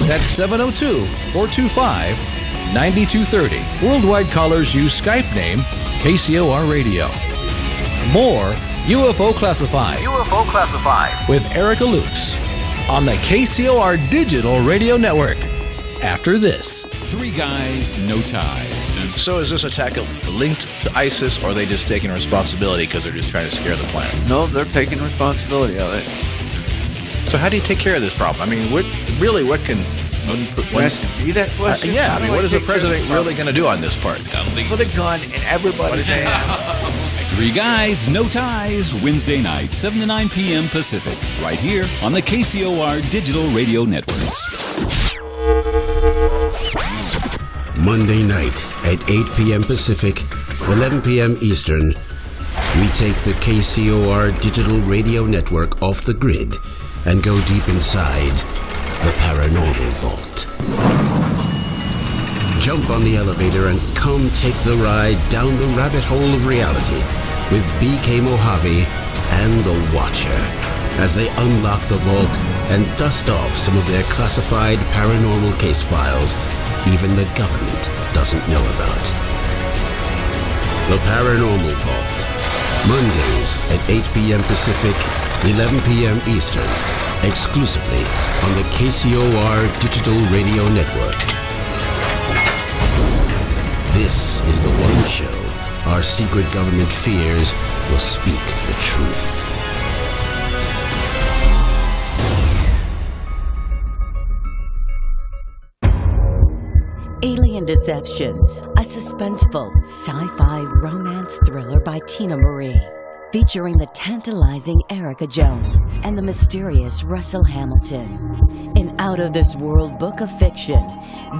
That's 702-425-9230. Worldwide callers use Skype name KCOR Radio. More UFO Classified. UFO Classified. With Erica Lukes on the KCOR Digital Radio Network. After this. 3 guys, no ties. So is this attack linked to ISIS, or are they just taking responsibility because they're just trying to scare the planet? No, they're taking responsibility of it. So how do you take care of this problem? I mean, what can... You're asking me that question? What is the president really going to do on this part? Put a gun in everybody's hand. 3 guys, no ties, Wednesday night, 7 to 9 p.m. Pacific, right here on the KCOR Digital Radio Network. Monday night at 8 p.m. Pacific, 11 p.m. Eastern, we take the KCOR Digital Radio Network off the grid and go deep inside the paranormal vault. Jump on the elevator and come take the ride down the rabbit hole of reality with BK Mojave and The Watcher as they unlock the vault and dust off some of their classified paranormal case files even the government doesn't know about. The Paranormal Vault. Mondays at 8 p.m. Pacific, 11 p.m. Eastern. Exclusively on the KCOR Digital Radio Network. This is the one show our secret government fears will speak the truth. Alien Deceptions, a suspenseful sci-fi romance thriller by Tina Marie, featuring the tantalizing Erica Jones and the mysterious Russell Hamilton. An out-of-this-world book of fiction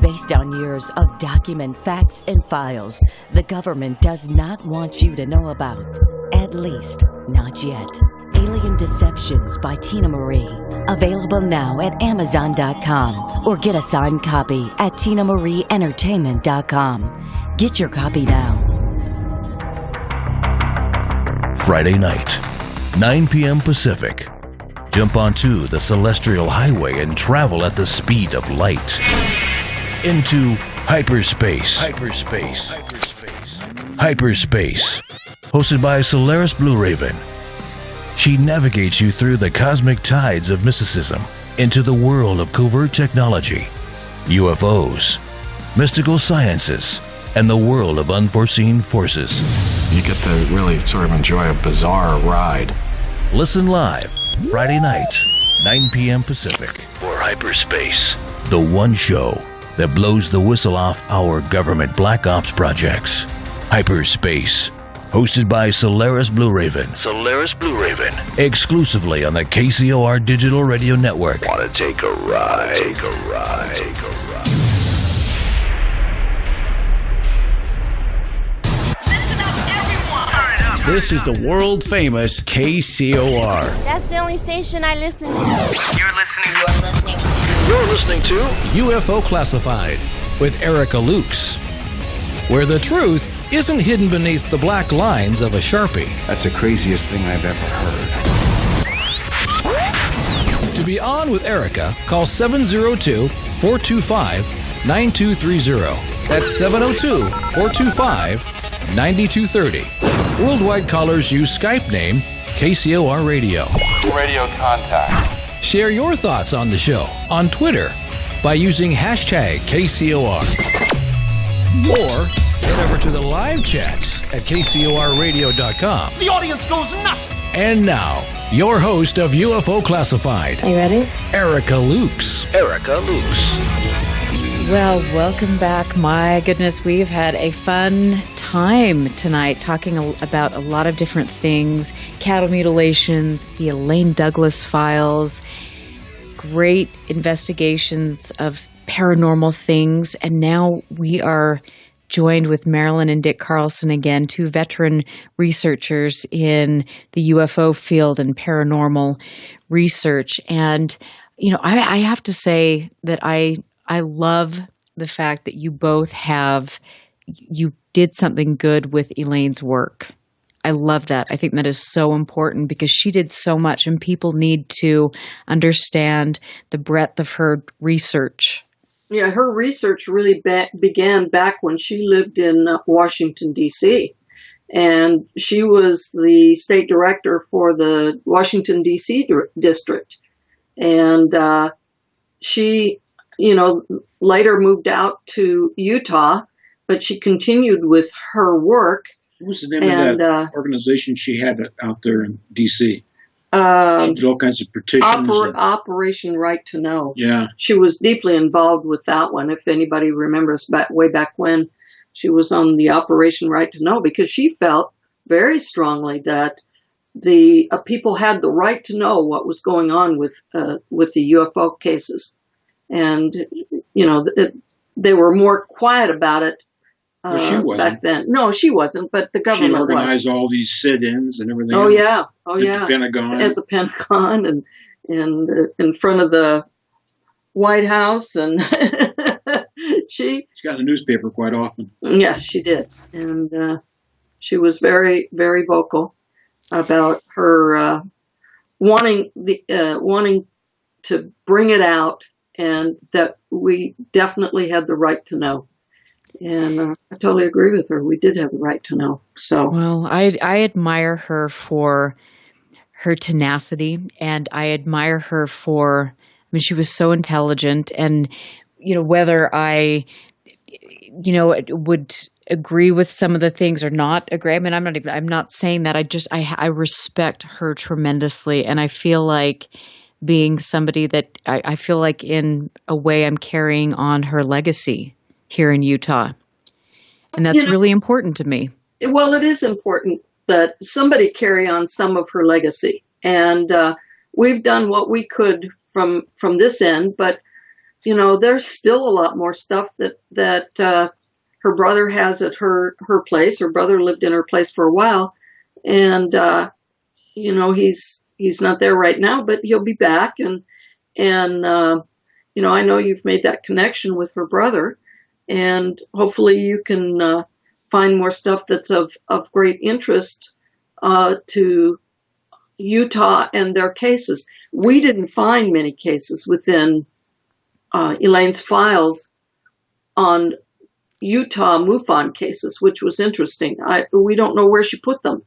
based on years of document facts and files the government does not want you to know about. At least, not yet. Alien Deceptions by Tina Marie. Available now at Amazon.com or get a signed copy at TinaMarieEntertainment.com. Get your copy now. Friday night, 9 p.m. Pacific. Jump onto the Celestial Highway and travel at the speed of light. Into hyperspace. Hyperspace. Hosted by Solaris Blue Raven. She navigates you through the cosmic tides of mysticism into the world of covert technology, UFOs, mystical sciences, and the world of unforeseen forces. You get to really sort of enjoy a bizarre ride. Listen live, Friday night, 9 p.m. Pacific. For Hyperspace. The one show that blows the whistle off our government black ops projects. Hyperspace. Hosted by Solaris Blue Raven. Exclusively on the KCOR Digital Radio Network. Want to take a ride? This is the world famous KCOR. That's the only station I listen to. You're listening to UFO Classified with Erica Lukes, where the truth isn't hidden beneath the black lines of a Sharpie. That's the craziest thing I've ever heard. To be on with Erica, call 702-425-9230. That's 702-425-9230. Worldwide callers use Skype name KCOR Radio. Radio contact. Share your thoughts on the show on Twitter by using hashtag KCOR. Or head over to the live chats at KCORradio.com. The audience goes nuts! And now, your host of UFO Classified. Are you ready? Erica Lukes. Erica Lukes. Well, welcome back. My goodness, we've had a fun time tonight talking about a lot of different things. Cattle mutilations, the Elaine Douglas files, great investigations of paranormal things. And now we are joined with Marilyn and Dick Carlson again, two veteran researchers in the UFO field and paranormal research. And, you know, I have to say that I love the fact that you both you did something good with Elaine's work. I love that. I think that is so important because she did so much and people need to understand the breadth of her research. Yeah, her research really began back when she lived in Washington, D.C. And she was the state director for the Washington, D.C. district. And she, later moved out to Utah, but she continued with her work. What was the name of that organization she had out there in D.C.? She did all kinds of petitions. Operation Right to Know. Yeah. She was deeply involved with that one. If anybody remembers way back when she was on the Operation Right to Know, because she felt very strongly that the people had the right to know what was going on with the UFO cases. And, they were more quiet about it she wasn't. back then. No, she wasn't, but the government was. She organized all these sit-ins and everything. Oh, yeah. At the Pentagon. At the Pentagon and in front of the White House. And she's got in the newspaper quite often. Yes, she did. And she was very, very vocal about her wanting to bring it out, and that we definitely had the right to know. And I totally agree with her. We did have the right to know. So, well, I admire her for her tenacity, and I admire her for. I mean, she was so intelligent, and whether I, would agree with some of the things or not agree. I mean, I'm not saying that. I respect her tremendously, and I feel like being somebody that I feel like in a way I'm carrying on her legacy here in Utah. And that's really important to me. Well, it is important that somebody carry on some of her legacy. And we've done what we could from this end, but there's still a lot more stuff that her brother has at her place. Her brother lived in her place for a while, and he's not there right now, but he'll be back. And I know you've made that connection with her brother, and hopefully you can find more stuff that's of great interest to Utah and their cases. We didn't find many cases within Elaine's files on Utah MUFON cases, which was interesting. We don't know where she put them.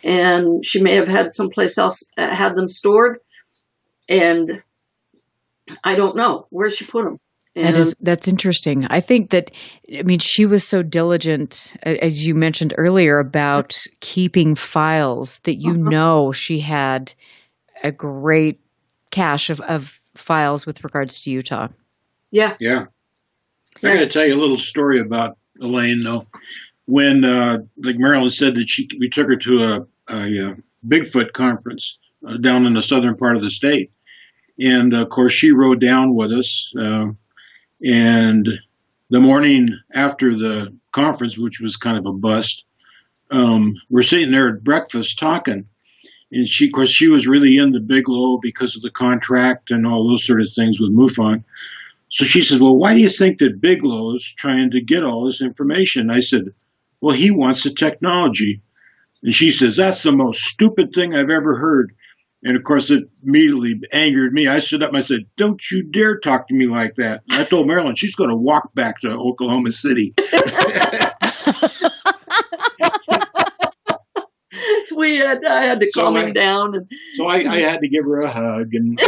And she may have had someplace else had them stored, and I don't know where she put them. That's interesting. I think that, she was so diligent, as you mentioned earlier, about keeping files that she had a great cache of files with regards to Utah. Yeah. Yeah. I got to tell you a little story about Elaine, though. When, like Marilyn said, that we took her to a Bigfoot conference down in the southern part of the state. And, of course, she rode down with us. And the morning after the conference, which was kind of a bust, we're sitting there at breakfast talking. And of course, she was really into Bigelow because of the contract and all those sort of things with MUFON. So she said, well, why do you think that Bigelow is trying to get all this information? I said, well, he wants the technology. And she says, that's the most stupid thing I've ever heard. And, of course, it immediately angered me. I stood up and I said, don't you dare talk to me like that. And I told Marilyn she's going to walk back to Oklahoma City. I had to calm him down. And so I had to give her a hug, and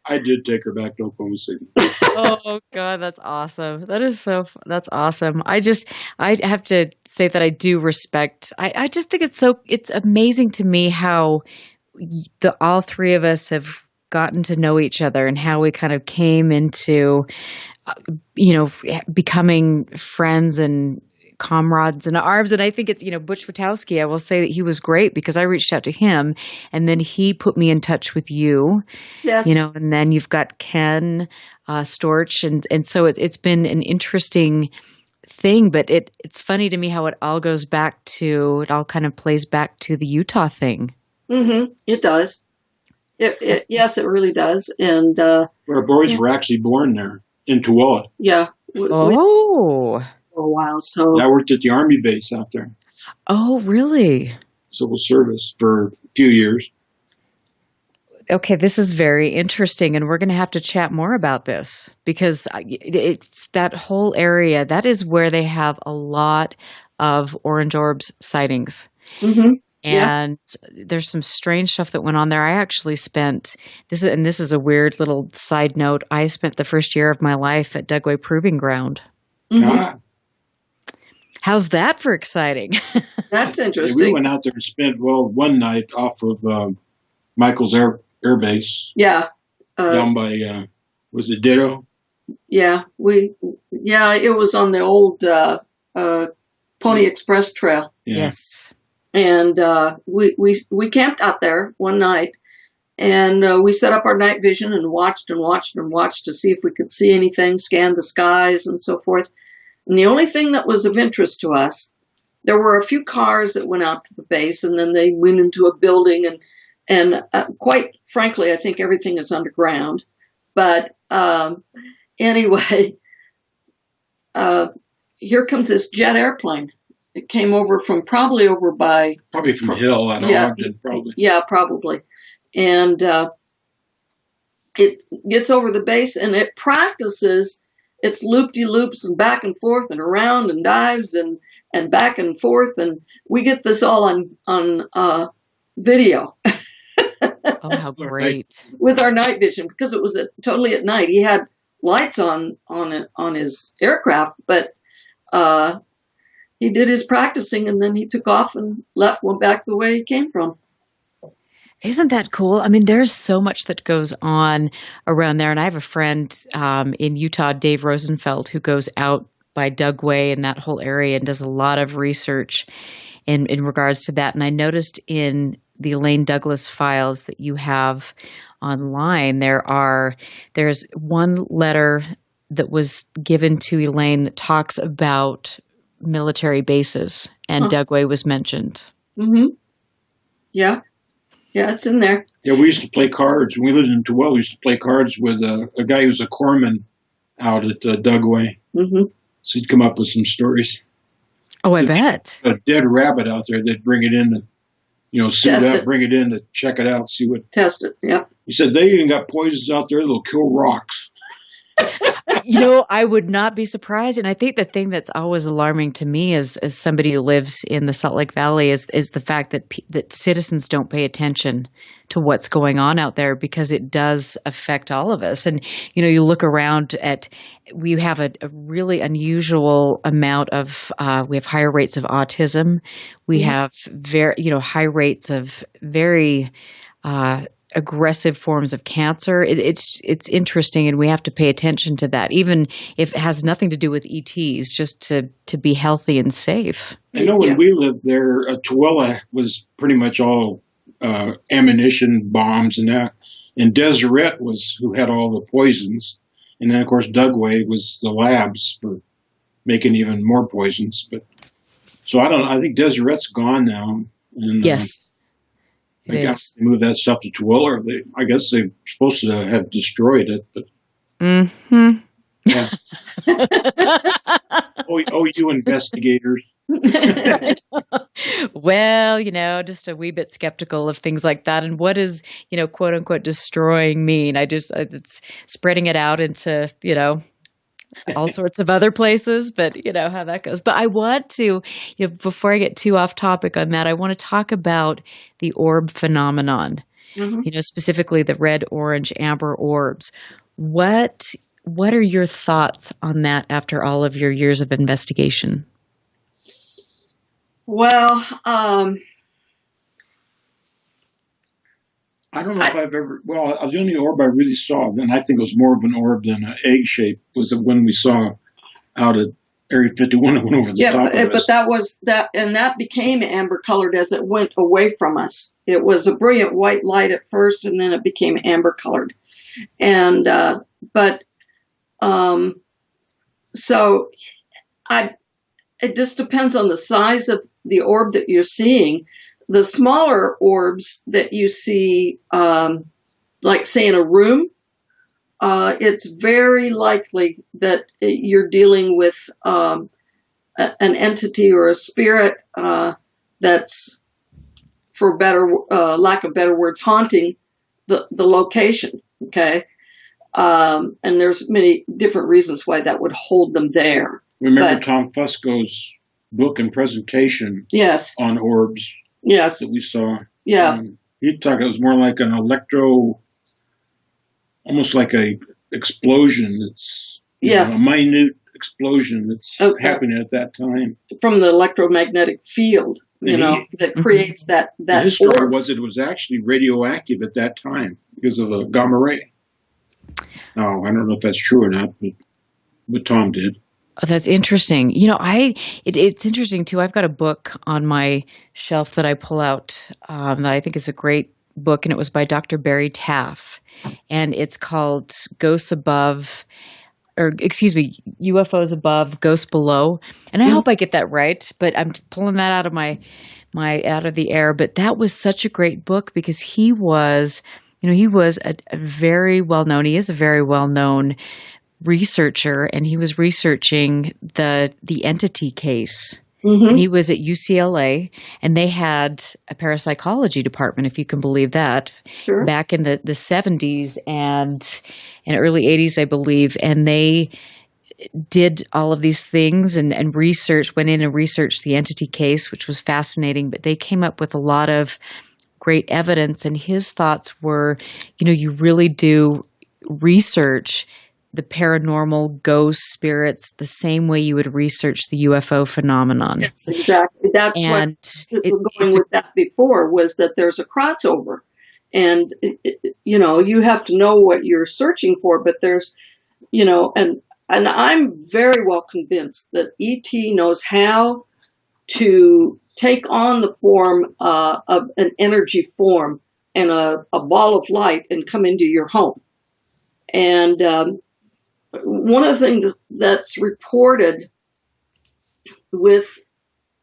I did take her back to Oklahoma City. Oh God, that's awesome. That's awesome. I have to say that I do respect. I just think it's amazing to me how all three of us have gotten to know each other and how we kind of came into, becoming friends and comrades in arms. And I think it's, Butch Witowski, I will say that he was great because I reached out to him and then he put me in touch with you. Yes. And then you've got Ken Storch. And so it's been an interesting thing, but it's funny to me how it all kind of plays back to the Utah thing. Mm-hmm. It does. Yes, it really does. And our boys were actually born there in Tooele. Yeah. For a while. So I worked at the Army base out there. Oh, really? Civil service for a few years. Okay, this is very interesting, and we're going to have to chat more about this because it's that whole area. That is where they have a lot of orange orbs sightings. Mm-hmm. And there's some strange stuff that went on there. I actually spent this is a weird little side note. I spent the first year of my life at Dugway Proving Ground. Mm-hmm. How's that for exciting? That's interesting. We went out there and spent one night off of Michael's Air Base. Yeah. Down by was it Ditto? Yeah, it was on the old Pony Express Trail. Yeah. Yes. And we camped out there one night, and we set up our night vision and watched to see if we could see anything, scanned the skies and so forth. And the only thing that was of interest to us, there were a few cars that went out to the base, and then they went into a building, and quite frankly, I think everything is underground. But anyway, here comes this jet airplane. It came over from probably from Hill out of Ogden, probably. Yeah, probably. And it gets over the base and it practices its loop-de-loops and back and forth and around and dives and back and forth. And we get this all on video. Oh, how great. With our night vision, because it was totally at night. He had lights on his aircraft, but he did his practicing and then he took off and went back the way he came from. Isn't that cool? I mean, there's so much that goes on around there. And I have a friend in Utah, Dave Rosenfeld, who goes out by Dugway and that whole area and does a lot of research in regards to that. And I noticed in the Elaine Douglas files that you have online, there's one letter that was given to Elaine that talks about military bases, and Dugway was mentioned. Mm-hmm. Yeah. Yeah, it's in there. Yeah, we used to play cards. When we lived in Tooele, we used to play cards with a guy who's a corpsman out at Dugway. Mm-hmm. So he'd come up with some stories. Oh, I bet. A dead rabbit out there, they'd bring it in to, suit up, bring it in to check it out, see what. Test it, yeah. He said they even got poisons out there that'll kill rocks. I would not be surprised. And I think the thing that's always alarming to me as somebody who lives in the Salt Lake Valley is the fact that citizens don't pay attention to what's going on out there, because it does affect all of us. And, you look around we have a really unusual amount of, we have higher rates of autism. We have high rates of very, aggressive forms of cancer. It's interesting, and we have to pay attention to that, even if it has nothing to do with ETs, just to be healthy and safe. I know when we lived there, Tooele was pretty much all ammunition, bombs, and that. And Deseret was who had all the poisons, and then of course Dugway was the labs for making even more poisons. But So I don't know. I think Desiret's gone now. And, Yes. They moved that stuff to Twiller. I guess they're supposed to have destroyed it, but. Mm-hmm. Yeah. you investigators. Well, just a wee bit skeptical of things like that. And what does, quote unquote, destroying mean? It's spreading it out into, all sorts of other places, but how that goes. But I want to, before I get too off topic on that, I want to talk about the orb phenomenon, specifically the red, orange, amber orbs. What are your thoughts on that after all of your years of investigation? Well, I don't know if I've ever. Well, the only orb I really saw, and I think it was more of an orb than an egg shape, was the one we saw out at Area 51. It went over the top of us. But that was that, and that became amber colored as it went away from us. It was a brilliant white light at first, and then it became amber colored. And so it just depends on the size of the orb that you're seeing. The smaller orbs that you see, like say in a room, it's very likely that you're dealing with an entity or a spirit that's, for lack of better words, haunting the location. Okay, and there's many different reasons why that would hold them there. Remember Tom Fusco's book and presentation on orbs that we saw? Yeah. He thought it was more like an almost like a explosion that's, a minute explosion that's happening at that time. From the electromagnetic field, that creates that his story orb. was it was actually radioactive at that time because of the gamma ray. Now, I don't know if that's true or not, but Tom did. Oh, that's interesting. It's interesting too. I've got a book on my shelf that I pull out that I think is a great book, and it was by Dr. Barry Taff, and it's called UFOs Above, Ghosts Below. And I hope I get that right, but I'm pulling that out of out of the air. But that was such a great book because he was, he was a very well-known, he is a very well-known researcher, and he was researching the entity case. And he was at UCLA, and they had a parapsychology department, if you can believe that, back in the 70s and early 80s, I believe. And they did all of these things and went in and researched the entity case, which was fascinating. But they came up with a lot of great evidence. And his thoughts were, you really do research the paranormal, ghost spirits, the same way you would research the UFO phenomenon. Yes, exactly. That's what going with that before was that there's a crossover. And, you have to know what you're searching for, but there's, and I'm very well convinced that ET knows how to take on the form of an energy form and a ball of light and come into your home. And one of the things that's reported by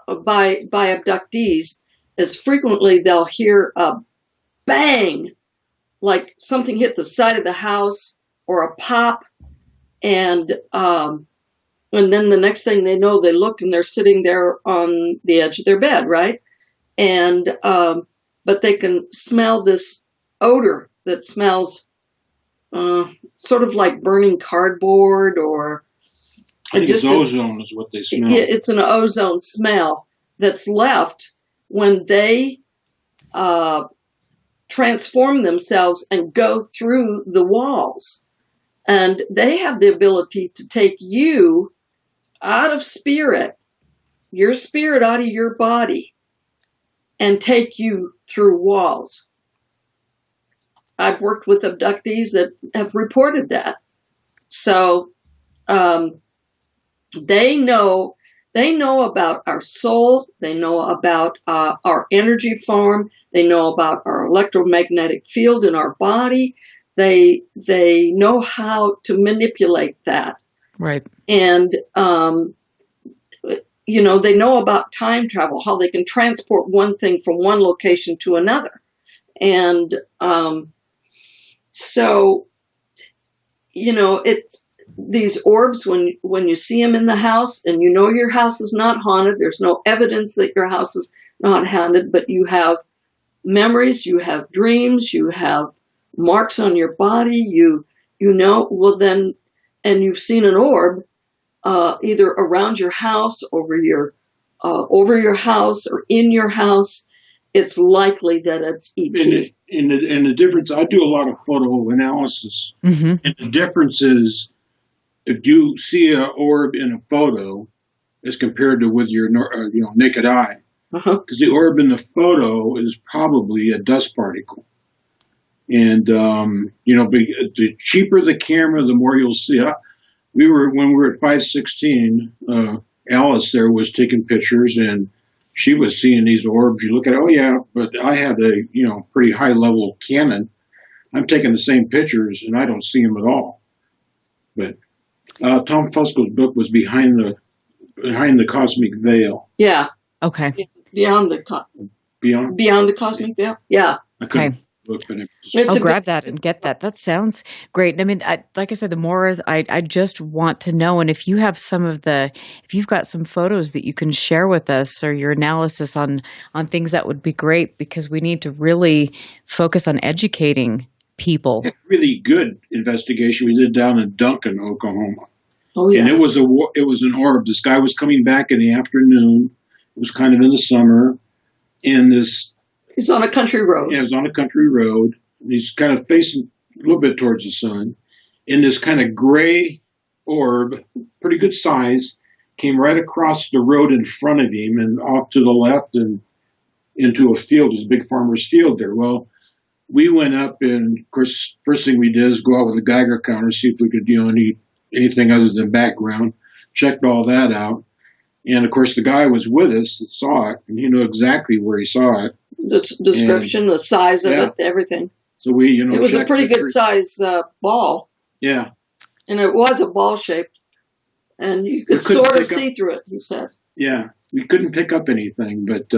abductees is frequently they'll hear a bang, like something hit the side of the house, or a pop, and then the next thing they know, they look and they're sitting there on the edge of their bed, right? And but they can smell this odor that smells sort of like burning cardboard, or I think it's ozone is what they smell. It's an ozone smell that's left when they transform themselves and go through the walls. And they have the ability to take you out of spirit, your spirit out of your body, and take you through walls. I've worked with abductees that have reported that. So they know about our soul. They know about our energy form. They know about our electromagnetic field in our body. They know how to manipulate that. Right. And they know about time travel, how they can transport one thing from one location to another. And so, it's these orbs, when you see them in the house and your house is not haunted, there's no evidence that your house is not haunted, but you have memories, you have dreams, you have marks on your body, well then, and you've seen an orb either around your house, over your house, or in your house, it's likely that it's ET. And the difference, I do a lot of photo analysis, and the difference is if you see an orb in a photo as compared to with your naked eye, because the orb in the photo is probably a dust particle. And, the cheaper the camera, the more you'll see. When we were at 516, Alice there was taking pictures, and she was seeing these orbs. You look at it, oh yeah, but I have a, pretty high level Canon. I'm taking the same pictures and I don't see them at all. But Tom Fusco's book was Behind the Cosmic Veil. Yeah. Okay. Beyond the Cosmic Veil. Yeah. Okay. I'll grab that and get that. That sounds great. I mean, like I said, the more I just want to know, and if you have if you've got some photos that you can share with us or your analysis on things, that would be great, because we need to really focus on educating people. Really good investigation we did down in Duncan, Oklahoma. Oh yeah. And it was an orb. This guy was coming back in the afternoon. It was kind of in the summer, and he's on a country road. Yeah, he's on a country road. He's kind of facing a little bit towards the sun. And this kind of gray orb, pretty good size, came right across the road in front of him and off to the left and into a field. There's a big farmer's field there. Well, we went up, and of course, first thing we did is go out with a Geiger counter, see if we could, anything other than background. Checked all that out. And of course, the guy was with us that saw it, and he knew exactly where he saw it. The description, the size of it, everything. So we, it was a pretty good size ball. Yeah. And it was a ball shaped, and you could sort of see through it, he said. Yeah. We couldn't pick up anything, but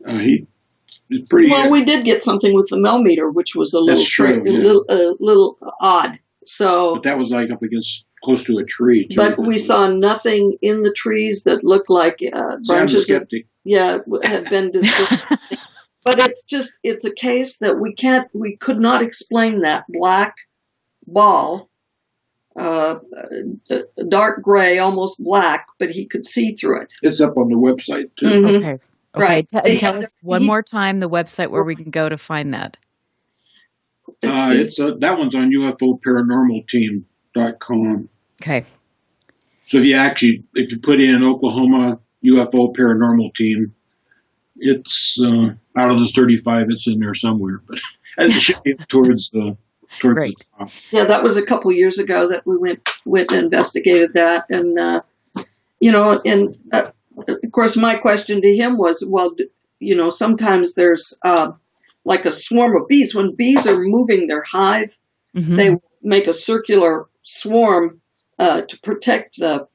he was pretty... Well, we did get something with the millimeter, which was a little odd. So, but that was like up against close to a tree, too. But we saw nothing in the trees that looked like branches had been displaced. But it's a case that we could not explain that black ball, dark gray, almost black, but he could see through it. It's up on the website, too. Mm-hmm. Okay. Right. Tell us one more time the website where we can go to find that. That one's on UFOparanormalteam.com. Okay. So if you put in Oklahoma UFO Paranormal Team, it's out of the 35, it's in there somewhere, but it should be towards the top. Yeah, that was a couple years ago that we went and investigated that, and of course my question to him was, well, sometimes there's like a swarm of bees. When bees are moving their hive, they make a circular swarm to protect the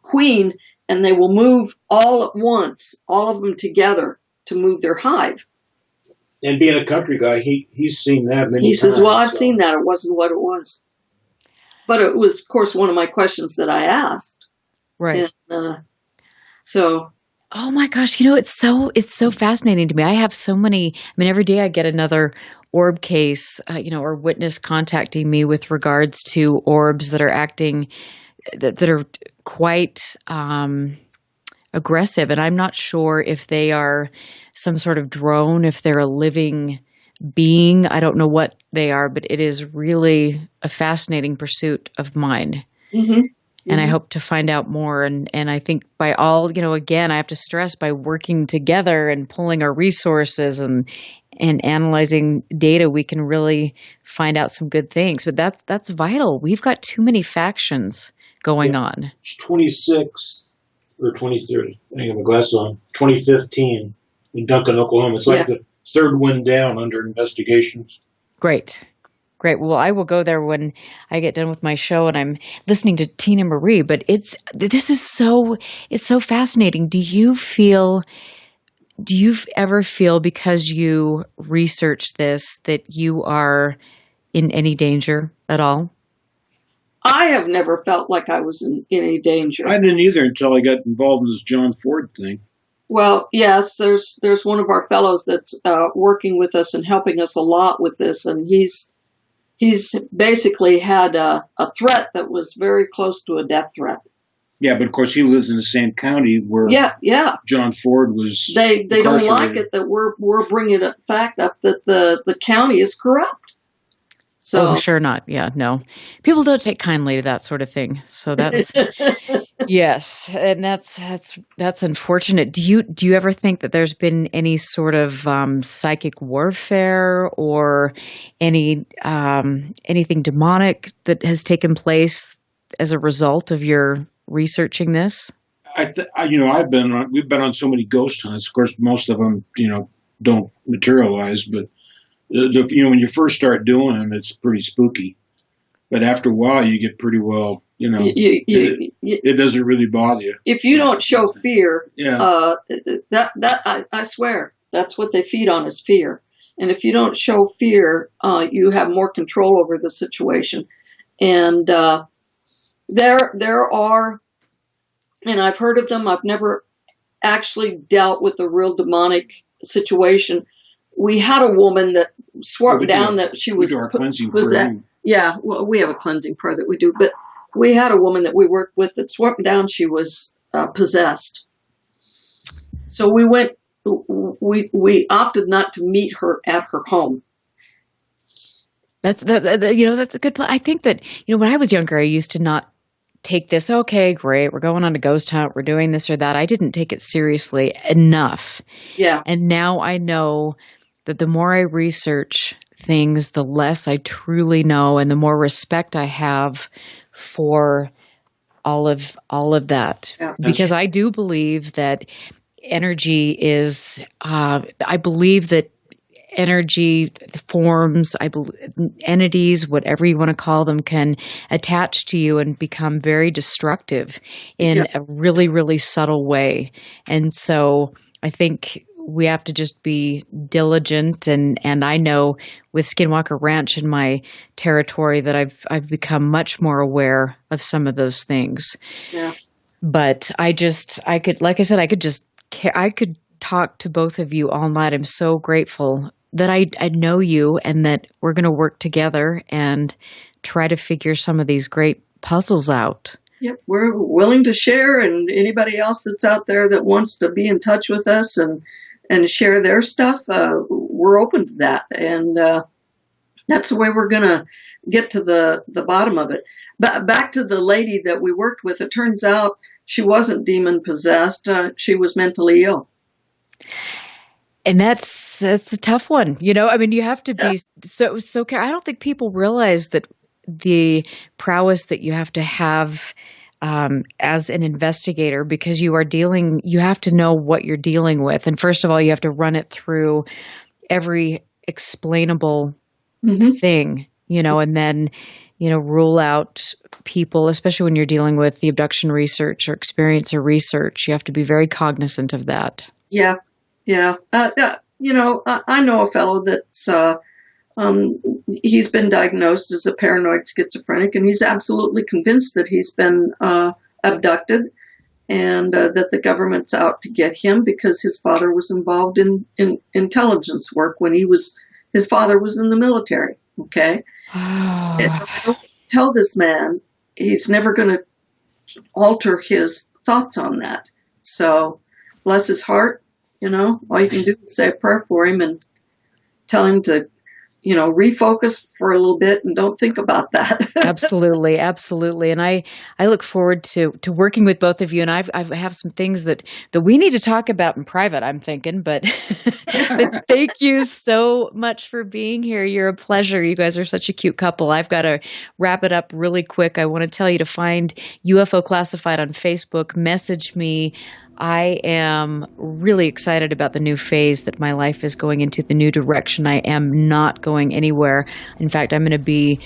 queen, and they will move all at once, all of them together, to move their hive. And being a country guy, he's seen that many times. He says, well, I've seen that. It wasn't what it was. But it was, of course, one of my questions that I asked. Right. And, so... Oh my gosh, it's so fascinating to me. I have so many, every day I get another orb case, or witness contacting me with regards to orbs that are acting, that are quite aggressive. And I'm not sure if they are some sort of drone, if they're a living being. I don't know what they are, but it is really a fascinating pursuit of mine. Mm-hmm. And I hope to find out more. And I think by all, again, I have to stress, by working together and pulling our resources and analyzing data, we can really find out some good things. But that's vital. We've got too many factions going on. It's 26 or 23, I have my glasses on, 2015 in Duncan, Oklahoma. It's like the third one down under investigations. Great. Great. Well, I will go there when I get done with my show and I'm listening to Tina Marie. But it's so fascinating. Do you ever feel, because you research this, that you are in any danger at all? I have never felt like I was in any danger. I didn't either until I got involved in this John Ford thing. Well, yes, there's one of our fellows that's working with us and helping us a lot with this, and he's basically had a threat that was very close to a death threat. Yeah, but of course he lives in the same county where John Ford was. They don't like it that we're bringing a fact up that the county is corrupt. So sure not. Yeah, no. People don't take kindly to that sort of thing. So that's yes, and that's unfortunate. Do you ever think that there's been any sort of psychic warfare or anything demonic that has taken place as a result of your researching this? We've been on so many ghost hunts. Of course, most of them, don't materialize, but when you first start doing them, it's pretty spooky. But after a while, you get pretty well, it doesn't really bother you. If you don't show fear, I swear, that's what they feed on, is fear. And if you don't show fear, you have more control over the situation. And there are, and I've heard of them, I've never actually dealt with a real demonic situation. We had a woman that swore down that she was possessed. Yeah, well, we have a cleansing prayer that we do, but we had a woman that we worked with that swore down she was possessed. So we opted not to meet her at her home. That's a good plan. I think that when I was younger, I used to not take this. Okay, great, we're going on a ghost hunt, we're doing this or that. I didn't take it seriously enough. Yeah, and now I know that the more I research things, the less I truly know, and the more respect I have for all of that. Yeah. Because I do believe that energy is. I believe that energy forms, entities, whatever you want to call them, can attach to you and become very destructive in a really, really subtle way. And so I think we have to just be diligent, and I know with Skinwalker Ranch in my territory that I've become much more aware of some of those things. Yeah. But I could talk to both of you all night. I'm so grateful that I know you and that we're going to work together and try to figure some of these great puzzles out. Yep, we're willing to share, and anybody else that's out there that wants to be in touch with us and share their stuff, we're open to that. And that's the way we're going to get to the bottom of it. But back to the lady that we worked with, it turns out she wasn't demon possessed. She was mentally ill. And that's a tough one. You have to be so careful. I don't think people realize that the prowess that you have to have as an investigator, because you have to know what you're dealing with. And first of all, you have to run it through every explainable thing, and then, rule out people, especially when you're dealing with the abduction research or experiencer research. You have to be very cognizant of that. Yeah. Yeah. I know a fellow that's, he's been diagnosed as a paranoid schizophrenic, and he's absolutely convinced that he's been abducted and that the government's out to get him because his father was involved in intelligence work when his father was in the military. Okay. Tell this man he's never going to alter his thoughts on that. So bless his heart. All you can do is say a prayer for him and tell him to, refocus for a little bit and don't think about that. Absolutely. Absolutely. And I look forward to working with both of you. And I have some things that we need to talk about in private, I'm thinking, but thank you so much for being here. You're a pleasure. You guys are such a cute couple. I've got to wrap it up really quick. I want to tell you to find UFO Classified on Facebook. Message me. I am really excited about the new phase that my life is going into, the new direction. I am not going anywhere. In fact, I'm going to be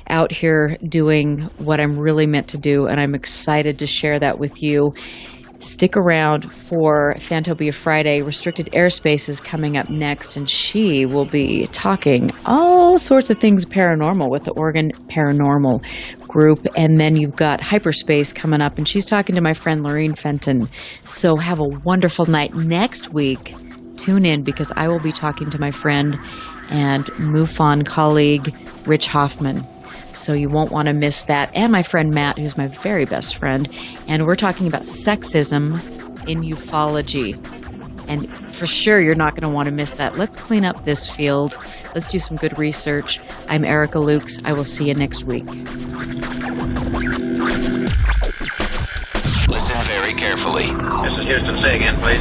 out here doing what I'm really meant to do, and I'm excited to share that with you. Stick around for Fantopia Friday. Restricted Airspace is coming up next, and she will be talking all sorts of things paranormal with the Oregon Paranormal Group. And then you've got Hyperspace coming up, and she's talking to my friend Lorene Fenton. So have a wonderful night. Next week, tune in because I will be talking to my friend and MUFON colleague, Rich Hoffman. So you won't want to miss that. And my friend Matt, who's my very best friend. And we're talking about sexism in ufology. And for sure, you're not going to want to miss that. Let's clean up this field. Let's do some good research. I'm Erica Lukes. I will see you next week. Listen very carefully. This is Houston. Say again, please.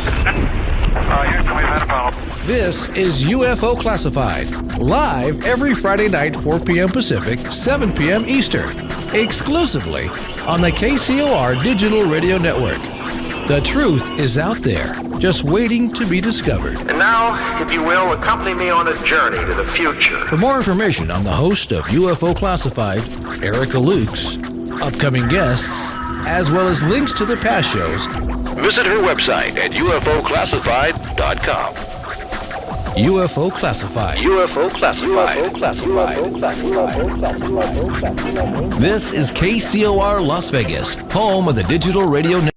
Houston, we've had a problem. This is UFO Classified, live every Friday night, 4 p.m. Pacific, 7 p.m. Eastern, exclusively on the KCOR Digital Radio Network. The truth is out there, just waiting to be discovered. And now, if you will, accompany me on a journey to the future. For more information on the host of UFO Classified, Erica Lukes, upcoming guests, as well as links to the past shows, visit her website at UFOclassified.com. UFO Classified. UFO Classified. UFO Classified. This is KCOR Las Vegas, home of the Digital Radio Network.